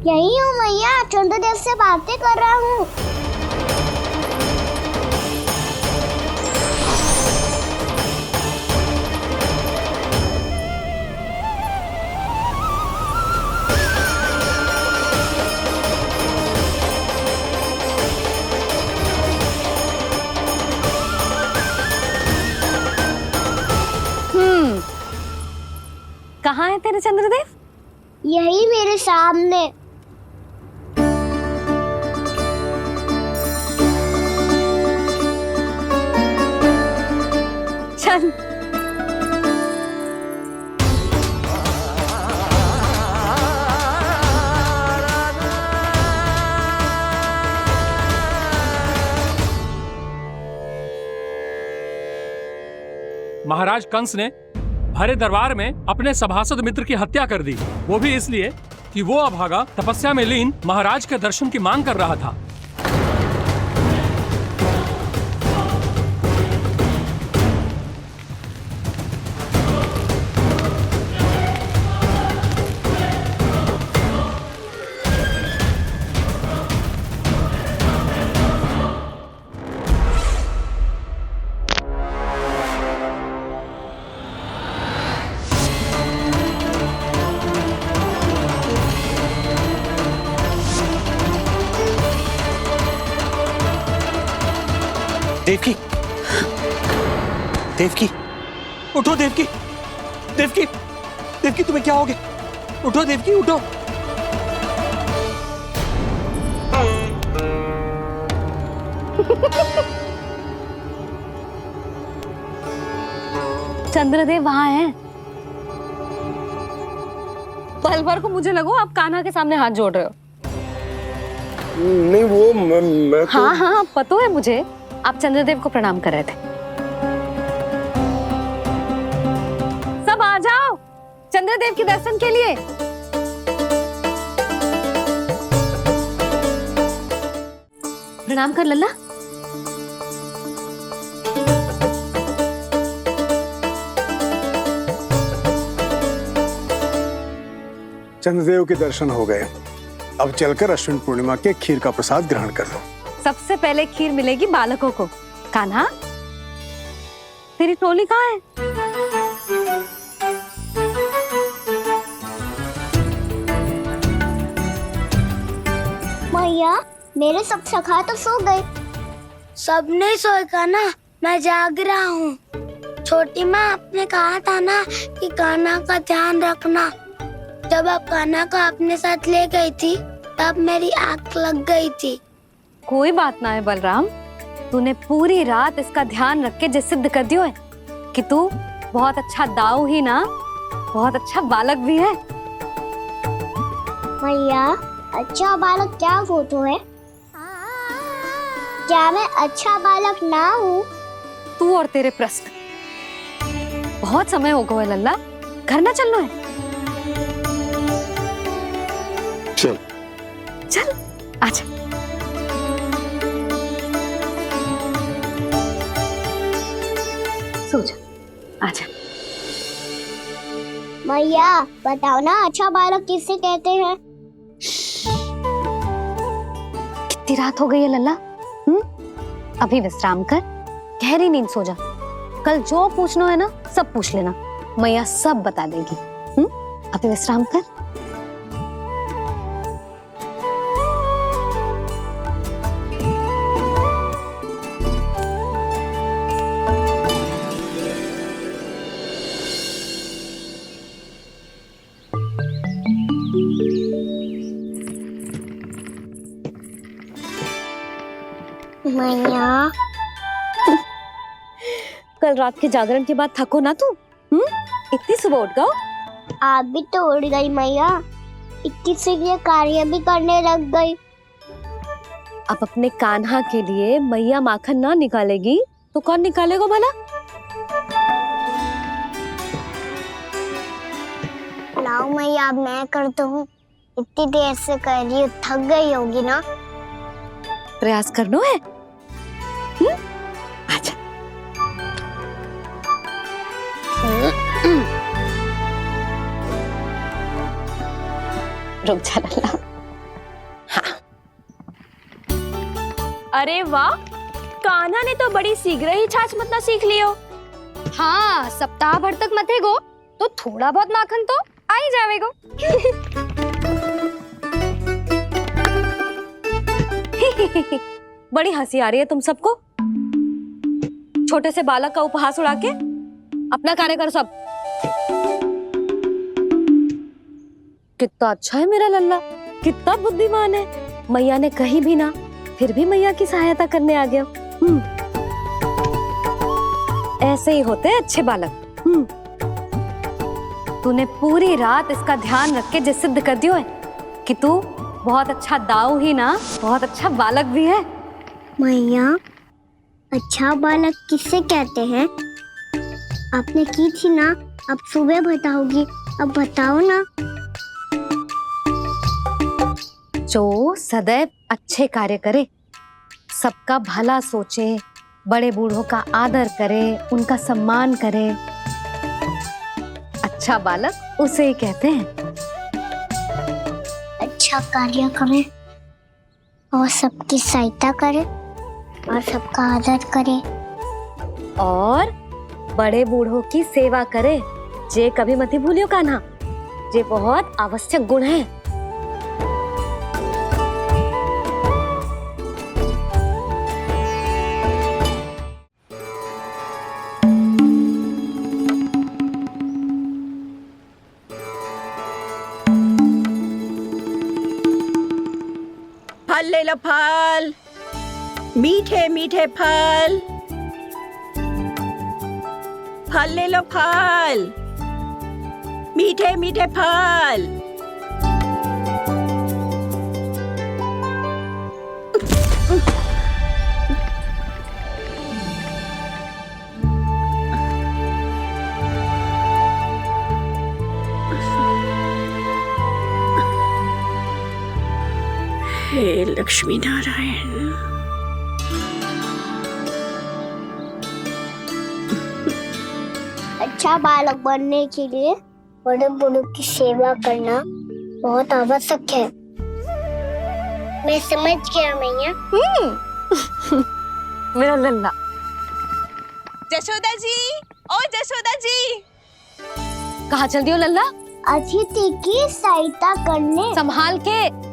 यही हूँ मैया, चंद्रदेव से बातें कर रहा हूँ। कहाँ है तेरे चंद्रदेव? यही मेरे सामने। चल। महाराज कंस ने भरे दरबार में अपने सभासद मित्र की हत्या कर दी, वो भी इसलिए कि वो अभागा तपस्या में लीन महाराज के दर्शन की मांग कर रहा था। देवकी, देवकी, उठो देवकी, देवकी, देवकी तुम्हें क्या हो गया? उठो देवकी, उठो। चंद्रदेव वहां है। पल भर को मुझे लगो आप कान्हा के सामने हाथ जोड़ रहे हो। नहीं वो मैं तो... हाँ हाँ पता है मुझे, आप चंद्रदेव को प्रणाम कर रहे थे। सब आ जाओ चंद्रदेव के दर्शन के लिए। प्रणाम कर लल्ला। चंद्रदेव के दर्शन हो गए, अब चलकर अश्विन पूर्णिमा के खीर का प्रसाद ग्रहण कर लो। सबसे पहले खीर मिलेगी बालकों को। कान्हा, तेरी टोली कहाँ है? मैया, मेरे सब सखा तो सो गए। सब नहीं सोए कान्हा, मैं जाग रहा हूँ। छोटी माँ, आपने कहा था ना कि कान्हा का ध्यान रखना। जब आप कान्हा को अपने साथ ले गई थी, तब मेरी आँख लग गई थी। कोई बात ना है बलराम, तूने पूरी रात इसका ध्यान रख के जो सिद्ध कर दियो है कि तू बहुत अच्छा दाऊ ही ना, बहुत अच्छा बालक भी है। मैया, अच्छा बालक क्या फोटो है? क्या मैं अच्छा बालक ना हूँ? तू और तेरे प्रश्न। बहुत समय हो गया लल्ला, घर ना चलना है। चल चल आजा। सो जा, आजा। मैया, बताओ ना अच्छा बालक किसे कहते हैं? कितनी रात हो गई है लल्ला? अभी विश्राम कर, गहरी नींद सो जा। कल जो पूछना है ना सब पूछ लेना, मैया सब बता देगी। अभी विश्राम कर। मैया, कल रात के जागरण के बाद थको ना तू? इतनी सुबह उठ गओ? आप भी तो उड़ गई मैया, इतनी से ये कार्य भी करने लग गई। अब अपने कान्हा के लिए मैया माखन ना निकालेगी तो कौन निकालेगा भला? लाओ मैया, अब मैं करता हूँ। इतनी देर से कर रही हूँ, थक गई होगी ना? प्रयास करना है। आजा। रुक जा लल्ला। अरे वाह, कान्हा ने तो बड़ी शीघ्र ही छाछ मतना सीख लियो। हाँ, सप्ताह भर तक मथेगो तो थोड़ा बहुत माखन तो आ ही जावेगो। बड़ी हंसी आ रही है तुम सबको। छोटे से बालक का उपहास उड़ा के अपना कार्य करो सब। कितना अच्छा है मेरा लल्ला, कितना बुद्धिमान है। मैया ने कही भी ना, फिर भी मैया की सहायता करने आ गया। ऐसे ही होते हैं अच्छे बालक। तूने पूरी रात इसका ध्यान रख के जिस सिद्ध कर दियो है कि तू बहुत अच्छा दाऊ ही ना, बहुत अच्छा बालक भी है। मैया, अच्छा बालक किससे कहते हैं? आपने की थी ना, अब सुबह बताओगी, अब बताओ ना। जो सदैव अच्छे कार्य करे, सबका भला सोचे, बड़े बूढ़ों का आदर करे, उनका सम्मान करे, अच्छा बालक उसे ही कहते हैं। अच्छा कार्य करे और सबकी सहायता करे और सबका आदर करे और बड़े बूढ़ों की सेवा करे। जे कभी मत भूलियो कान्हा, जे बहुत आवश्यक गुण है। फल ले लो, फल, मीठे मीठे फल। फल ले लो, फल, मीठे मीठे फल। हे लक्ष्मी नारायण। अच्छा बालक बनने के लिए बड़े बूढ़ों की सेवा करना बहुत आवश्यक है। मैं समझ गया मैया। मेरा लल्ला। जशोदा जी, ओ जशोदा जी, कहाँ चल दियो लल्ला? अतिथि की सहायता करने। संभाल के।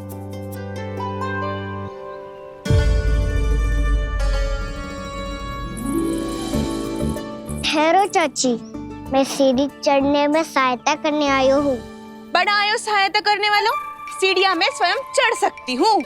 ठहरो चाची, मैं सीढ़ी चढ़ने में सहायता करने आई हूँ। बड़ा आयो सहायता करने वालों, सीढ़ियाँ मैं स्वयं चढ़ सकती हूँ।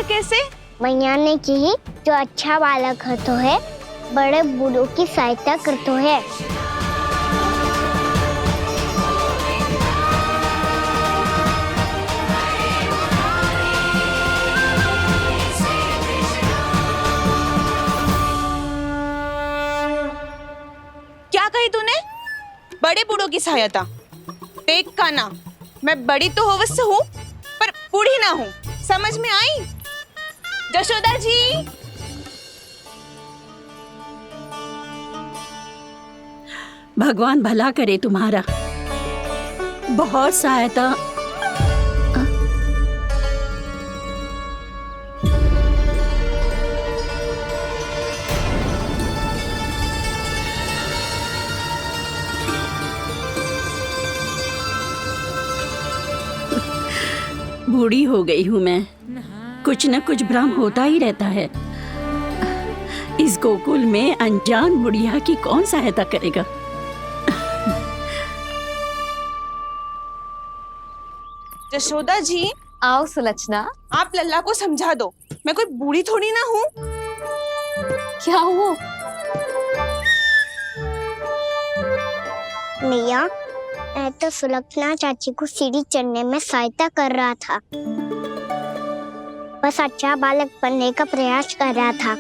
कैसे? मैया ने की, जो अच्छा बालक होतो है बड़े बूढ़ों की सहायता करतो है। क्या कही तूने? बड़े बूढ़ों की सहायता? देख कान्हा, मैं बड़ी तो अवश्य हूँ पर बूढ़ी ना हूँ, समझ में आई? जशोदा जी, भगवान भला करे तुम्हारा। बहुत सहायता। बूढ़ी हो गई हूँ मैं, कुछ न कुछ भ्रम होता ही रहता है। इस गोकुल में अनजान बुढ़िया की कौन सहायता करेगा? जशोदा जी, आओ सुलक्षणा। आप लल्ला को समझा दो, मैं कोई बूढ़ी थोड़ी ना हूँ। क्या हुआ? मैया, मैं तो सुलक्षणा चाची को सीढ़ी चढ़ने में सहायता कर रहा था। बस अच्छा बालक बनने का प्रयास कर रहा था।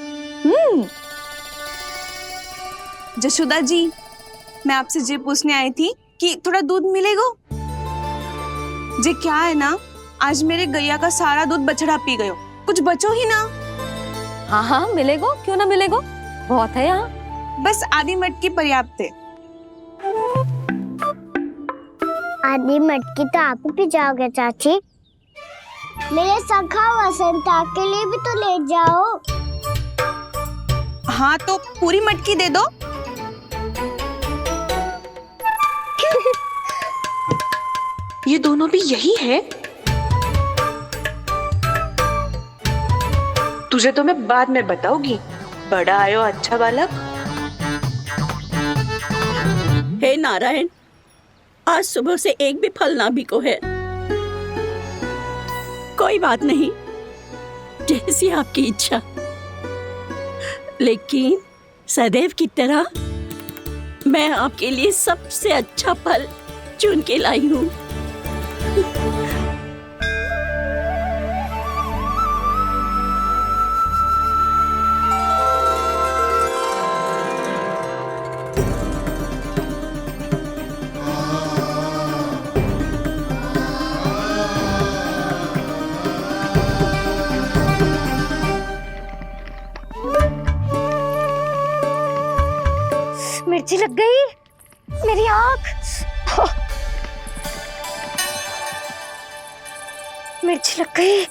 जशोदा जी, मैं आपसे ये पूछने आई थी कि थोड़ा दूध मिलेगा? जे क्या है ना, आज मेरे गैया का सारा दूध बछड़ा पी गयो, कुछ बचो ही ना। हाँ हाँ मिलेगो, क्यों ना मिलेगो, बहुत है यहाँ। बस आधी मटकी पर्याप्त है। आधी मटकी तो आप ही पी जाओगे चाची। मेरे सखा वसंता के लिए भी तो ले जाओ। हाँ तो पूरी मटकी दे दो। ये दोनों भी यही है? तुझे तो मैं बाद में बताऊंगी। बड़ा आयो अच्छा बालक। हे नारायण, आज सुबह से एक भी फल ना बिको है। कोई बात नहीं, जैसी आपकी इच्छा। लेकिन सदैव की तरह मैं आपके लिए सबसे अच्छा फल चुन के लाई हूँ। मिर्ची लग गई मेरी आँख। मिर्ची लग गई।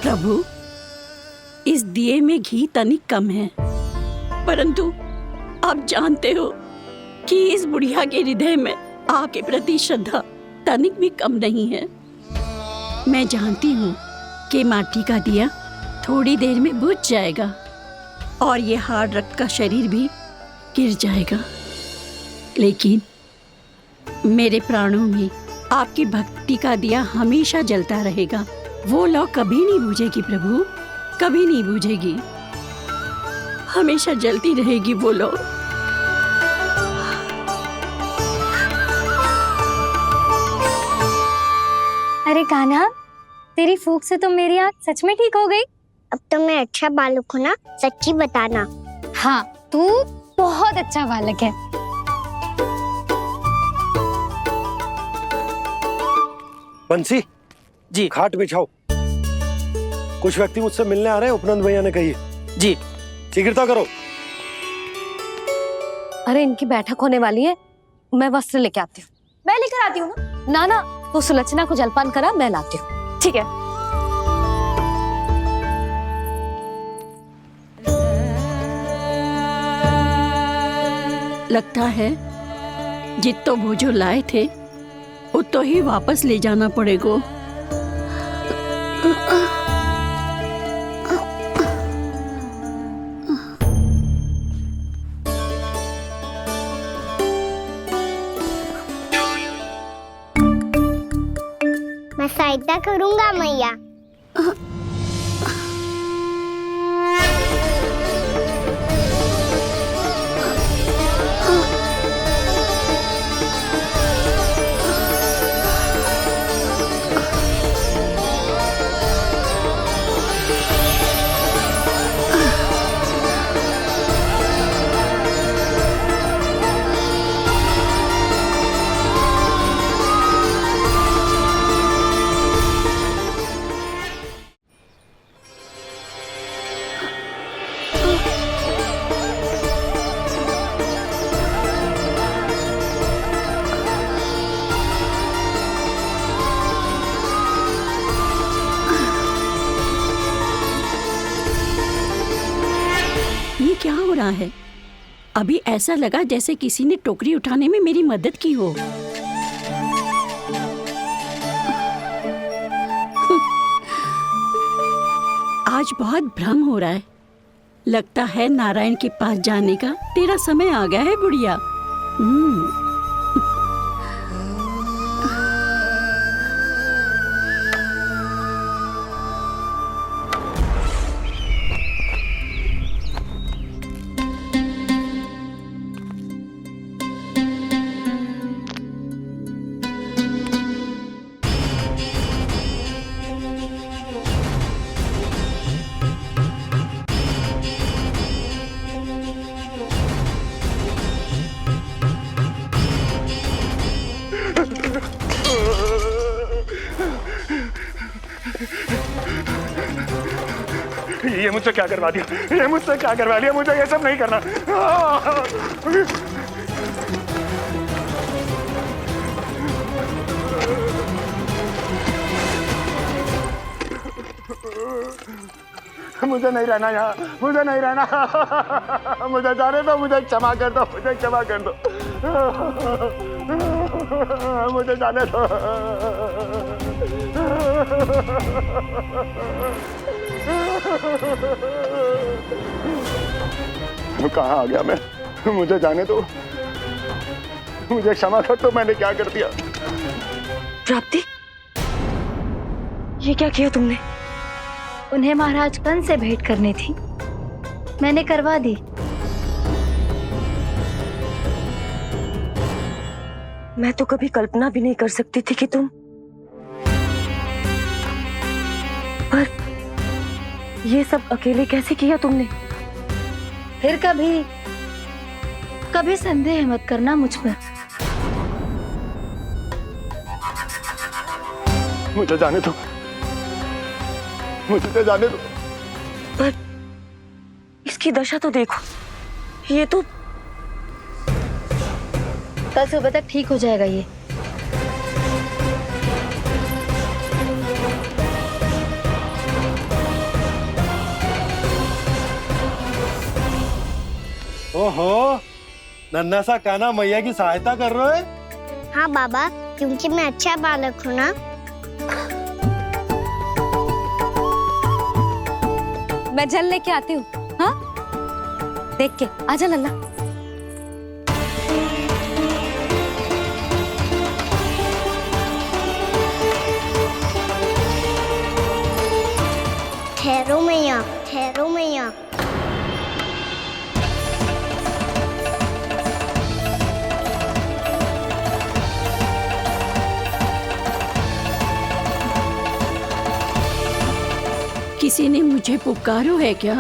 प्रभु, इस दिए में घी तनिक कम है, परंतु आप जानते हो कि इस बुढ़िया के हृदय में आपके प्रति श्रद्धा तनिक भी कम नहीं है। मैं जानती हूँ कि माटी का दिया थोड़ी देर में बुझ जाएगा और ये हार्ड रक्त का शरीर भी गिर जाएगा, लेकिन मेरे प्राणों में आपकी भक्ति का दिया हमेशा जलता रहेगा। वो लौ कभी नहीं बुझेगी प्रभु, कभी नहीं बुझेगी, हमेशा जलती रहेगी वो लौ। अरे कान्हा, तेरी फूंक से तो मेरी आँख सच में ठीक हो गई। अब तो मैं अच्छा बालक हूँ ना, सच्ची बताना। हाँ, तू बहुत अच्छा बालक है। बंसी जी, खाट बिछाओ। कुछ व्यक्ति मुझसे मिलने आ रहे हैं, उपनंद भैया ने कही जी। शीघ्रता करो। अरे इनकी बैठक होने वाली है, मैं वस्त्र लेके आती हूँ। मैं लेकर आती हूँ ना। ना तू सुलक्षणा को जलपान करा, मैं लाती हूँ। ठीक है। लगता है जितो वो जो लाए थे उतो ही वापस ले जाना पड़ेगा। मैं सहायता करूंगा मैया। कहाँ है? अभी ऐसा लगा जैसे किसी ने टोकरी उठाने में मेरी मदद की हो। आज बहुत भ्रम हो रहा है। लगता है नारायण के पास जाने का तेरा समय आ गया है बुढ़िया। ये मुझसे क्या करवा दिया? ये मुझसे क्या करवा लिया? मुझे ये सब नहीं करना। मुझे नहीं रहना यहाँ, मुझे नहीं रहना। मुझे जाने दो, मुझे क्षमा कर दो, मुझे क्षमा कर दो, मुझे जाने दो। कहाँ आ गया मैं? मुझे जाने दो, मुझे क्षमा कर दो। मैंने क्या कर दिया? प्राप्ति, ये क्या किया तुमने? उन्हें महाराज कंस से भेंट करनी थी, मैंने करवा दी। मैं तो कभी कल्पना भी नहीं कर सकती थी कि तुम, पर ये सब अकेले कैसे किया तुमने? फिर कभी कभी संदेह मत करना मुझ पर। मुझे जाने दो, मुझे जाने दो। पर इसकी दशा तो देखो, ये तो कल सुबह तक ठीक हो जाएगा ये। ओहो, नन्हा सा कान्हा मैया की सहायता कर रहे हो? हाँ बाबा, क्योंकि मैं अच्छा बालक हूँ ना। मैं जल लेके आती हूँ। हाँ, देख के आजा लल्ला। ठहरो मैया, ठहरो मैया। किसी ने मुझे पुकारो है क्या?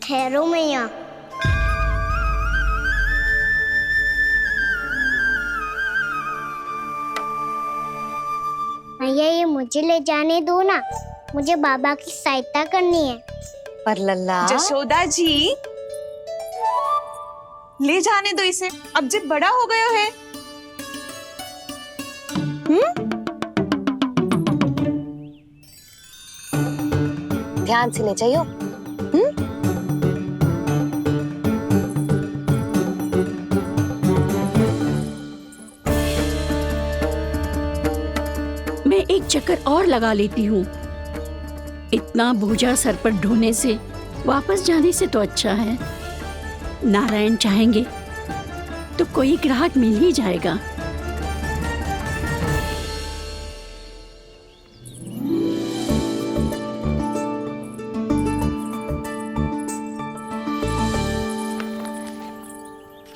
ठहरो मैया। मैया, ये मुझे ले जाने दो ना, मुझे बाबा की सहायता करनी है। पर लल्ला। जशोदा जी, ले जाने दो इसे, अब जब बड़ा हो गया है। ध्यान से ले जाइयो। मैं एक चक्कर और लगा लेती हूँ। इतना बोझा सर पर ढोने से वापस जाने से तो अच्छा है। नारायण चाहेंगे तो कोई ग्राहक मिल ही जाएगा।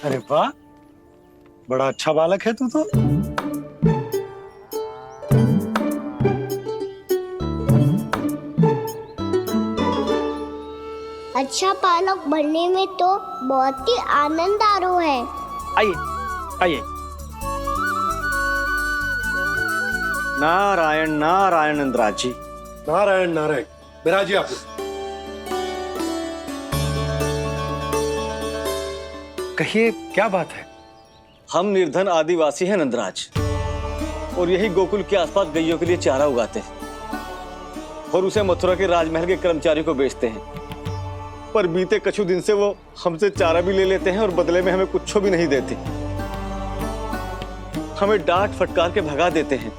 अरे वाह, बड़ा अच्छा बालक है तू तो। अच्छा बालक बनने में तो बहुत ही आनंद आ रहा है। आइए आइए। नारायण नारायण इंद्राज जी। नारायण नारायण। बिराजिए आप लोग। कहिए, क्या बात है? हम निर्धन आदिवासी हैं नंदराज, और यही गोकुल के आसपास गैयों के लिए चारा उगाते हैं। और उसे मथुरा के राजमहल के कर्मचारी को बेचते हैं। पर बीते कुछ दिन से वो हमसे चारा भी ले लेते हैं और बदले में हमें कुछ भी नहीं देते। हमें डांट फटकार के भगा देते हैं।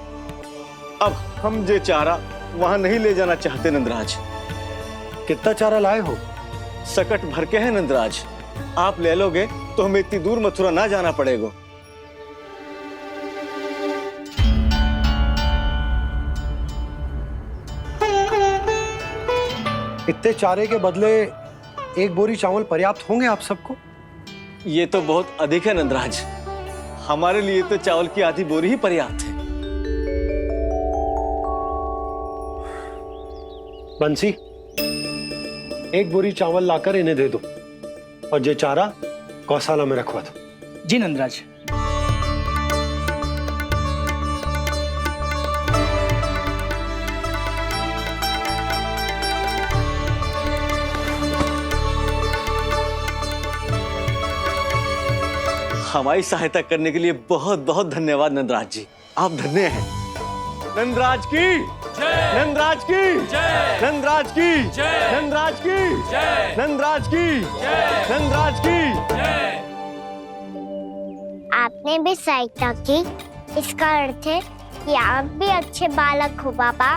अब हम ये चारा वहां नहीं ले जाना चाहते नंदराज। कितना चारा लाए हो? सकट भर के है नंदराज। आप ले लोगे तो हमें इतनी दूर मथुरा ना जाना पड़ेगा। इतने चारे के बदले एक बोरी चावल पर्याप्त होंगे आप सबको? ये तो बहुत अधिक है नंदराज। हमारे लिए तो चावल की आधी बोरी ही पर्याप्त है। बंसी, एक बोरी चावल लाकर इन्हें दे दो और ये चारा गौशाला में रखवा दो। जी नंदराज। हमारी सहायता करने के लिए बहुत बहुत धन्यवाद नंदराज जी। आप धन्य हैं। नंदराज की जय, नंदराज की जय, नंदराज की जय, नंदराज की जय, नंदराज की जय, नंदराज की जय। आपने भी सहायता की, इसका अर्थ है कि आप भी अच्छे बालक हो पापा।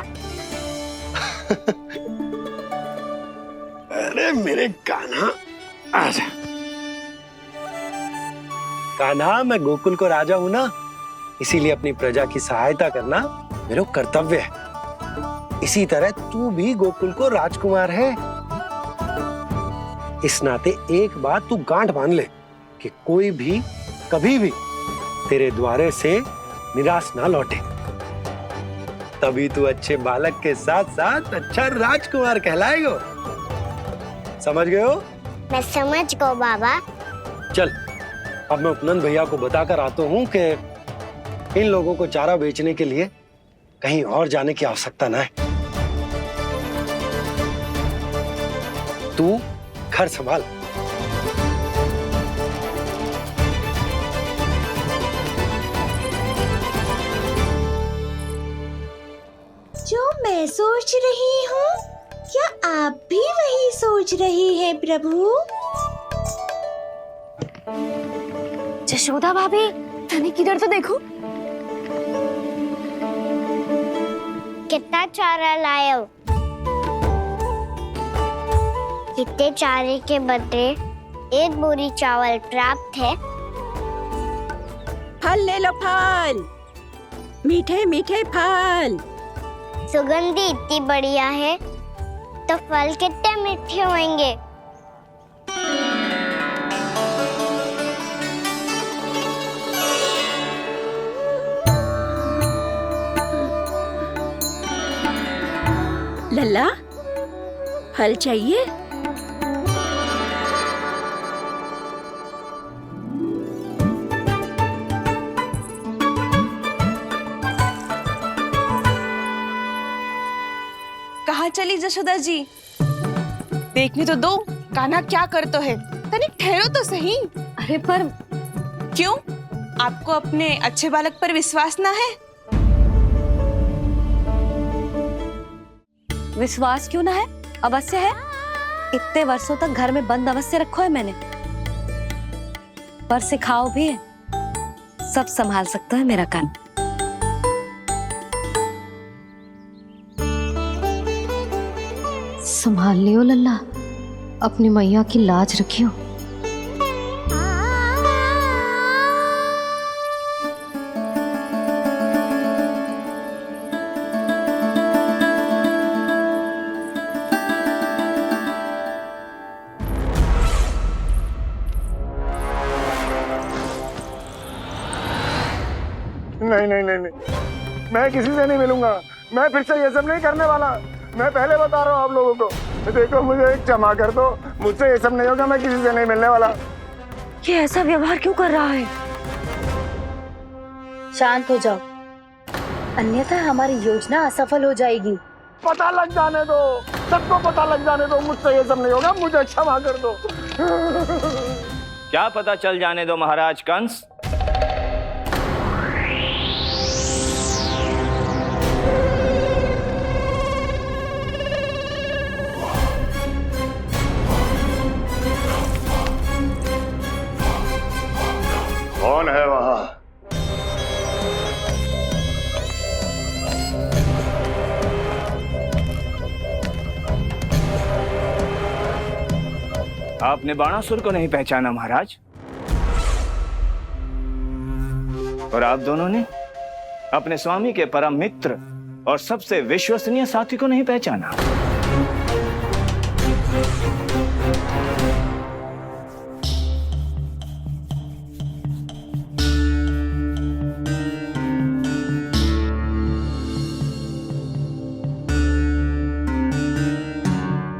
अरे मेरे कान्हा, आजा। कान्हा, मैं गोकुल को राजा हूं ना, इसीलिए अपनी प्रजा की सहायता करना मेरा कर्तव्य है। इसी तरह तू भी गोकुल को राजकुमार है। इस नाते एक बात तू गांठ बांध ले कि कोई भी कभी भी तेरे द्वारे से निराश ना लौटे। तभी तू अच्छे बालक के साथ साथ अच्छा राजकुमार कहलाएगा। समझ गए हो? मैं समझ गया बाबा। चल, अब मैं उपनंद भैया को बताकर आता हूँ कि इन लोगों को चारा बेचने के लिए कहीं और जाने की आवश्यकता ना है। तू घर संभाल। जो मैं सोच रही हूँ, क्या आप भी वही सोच रही हैं प्रभु? यशोदा भाभी, तनिक इधर तो देखो। कितना चारा लाए हो? कितने चारे के बदले एक बोरी चावल प्राप्त है। फल ले लो, फल, मीठे मीठे फल। सुगंधी इतनी बढ़िया है तो फल कितने मीठे होंगे। लल्ला, फल चाहिए? कहाँ चली जशोदा जी? देखने तो दो कान्हा क्या करते है। तनिक ठहरो तो सही। अरे पर क्यों? आपको अपने अच्छे बालक पर विश्वास ना है? विश्वास क्यों ना है? अवश्य है। इतने वर्षों तक घर में बंद अवश्य रखो है मैंने, पर सिखाओ भी है। सब संभाल सकता है मेरा कान। संभाल लियो लल्ला, अपनी मैया की लाज रखियो। नहीं नहीं नहीं नहीं, मैं किसी से नहीं मिलूंगा। मैं फिर से ये सब नहीं करने वाला। मैं पहले बता रहा हूँ आप लोगों को। देखो, मुझे एक क्षमा कर दो, मुझसे ये सब नहीं होगा। मैं किसी से नहीं मिलने वाला। ये ऐसा व्यवहार क्यों कर रहा है? शांत हो जाओ, अन्यथा हमारी योजना असफल हो जाएगी। पता लग जाने दो, सबको पता लग जाने दो। मुझसे ये सब नहीं होगा, मुझे क्षमा कर दो। क्या पता चल जाने दो महाराज कंस? कौन है वहां? आपने बाणासुर को नहीं पहचाना महाराज, और आप दोनों ने अपने स्वामी के परम मित्र और सबसे विश्वसनीय साथी को नहीं पहचाना।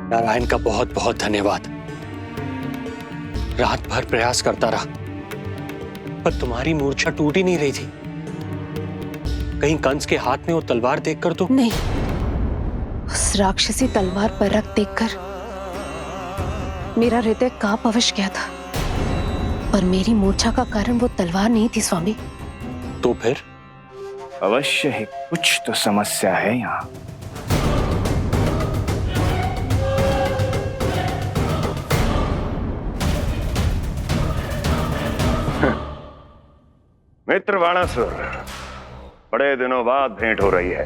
नारायण का बहुत बहुत धन्यवाद। रात भर प्रयास करता रहा, पर तुम्हारी मूर्छा टूट ही नहीं रही थी। कहीं कंस के हाथ में वो तलवार देखकर तो नहीं, उस राक्षसी तलवार पर रख देखकर मेरा हृदय कांप अवश्य गया था, पर मेरी मूर्छा का कारण वो तलवार नहीं थी स्वामी। तो फिर? अवश्य ही कुछ तो समस्या है यहाँ। मित्र बाणासुर, बड़े दिनों बाद भेंट हो रही है,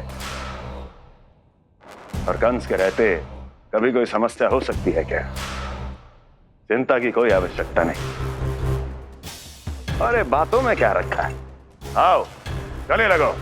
और कंस के रहते कभी कोई समस्या हो सकती है क्या? चिंता की कोई आवश्यकता नहीं। अरे बातों में क्या रखा है, आओ गले लगो।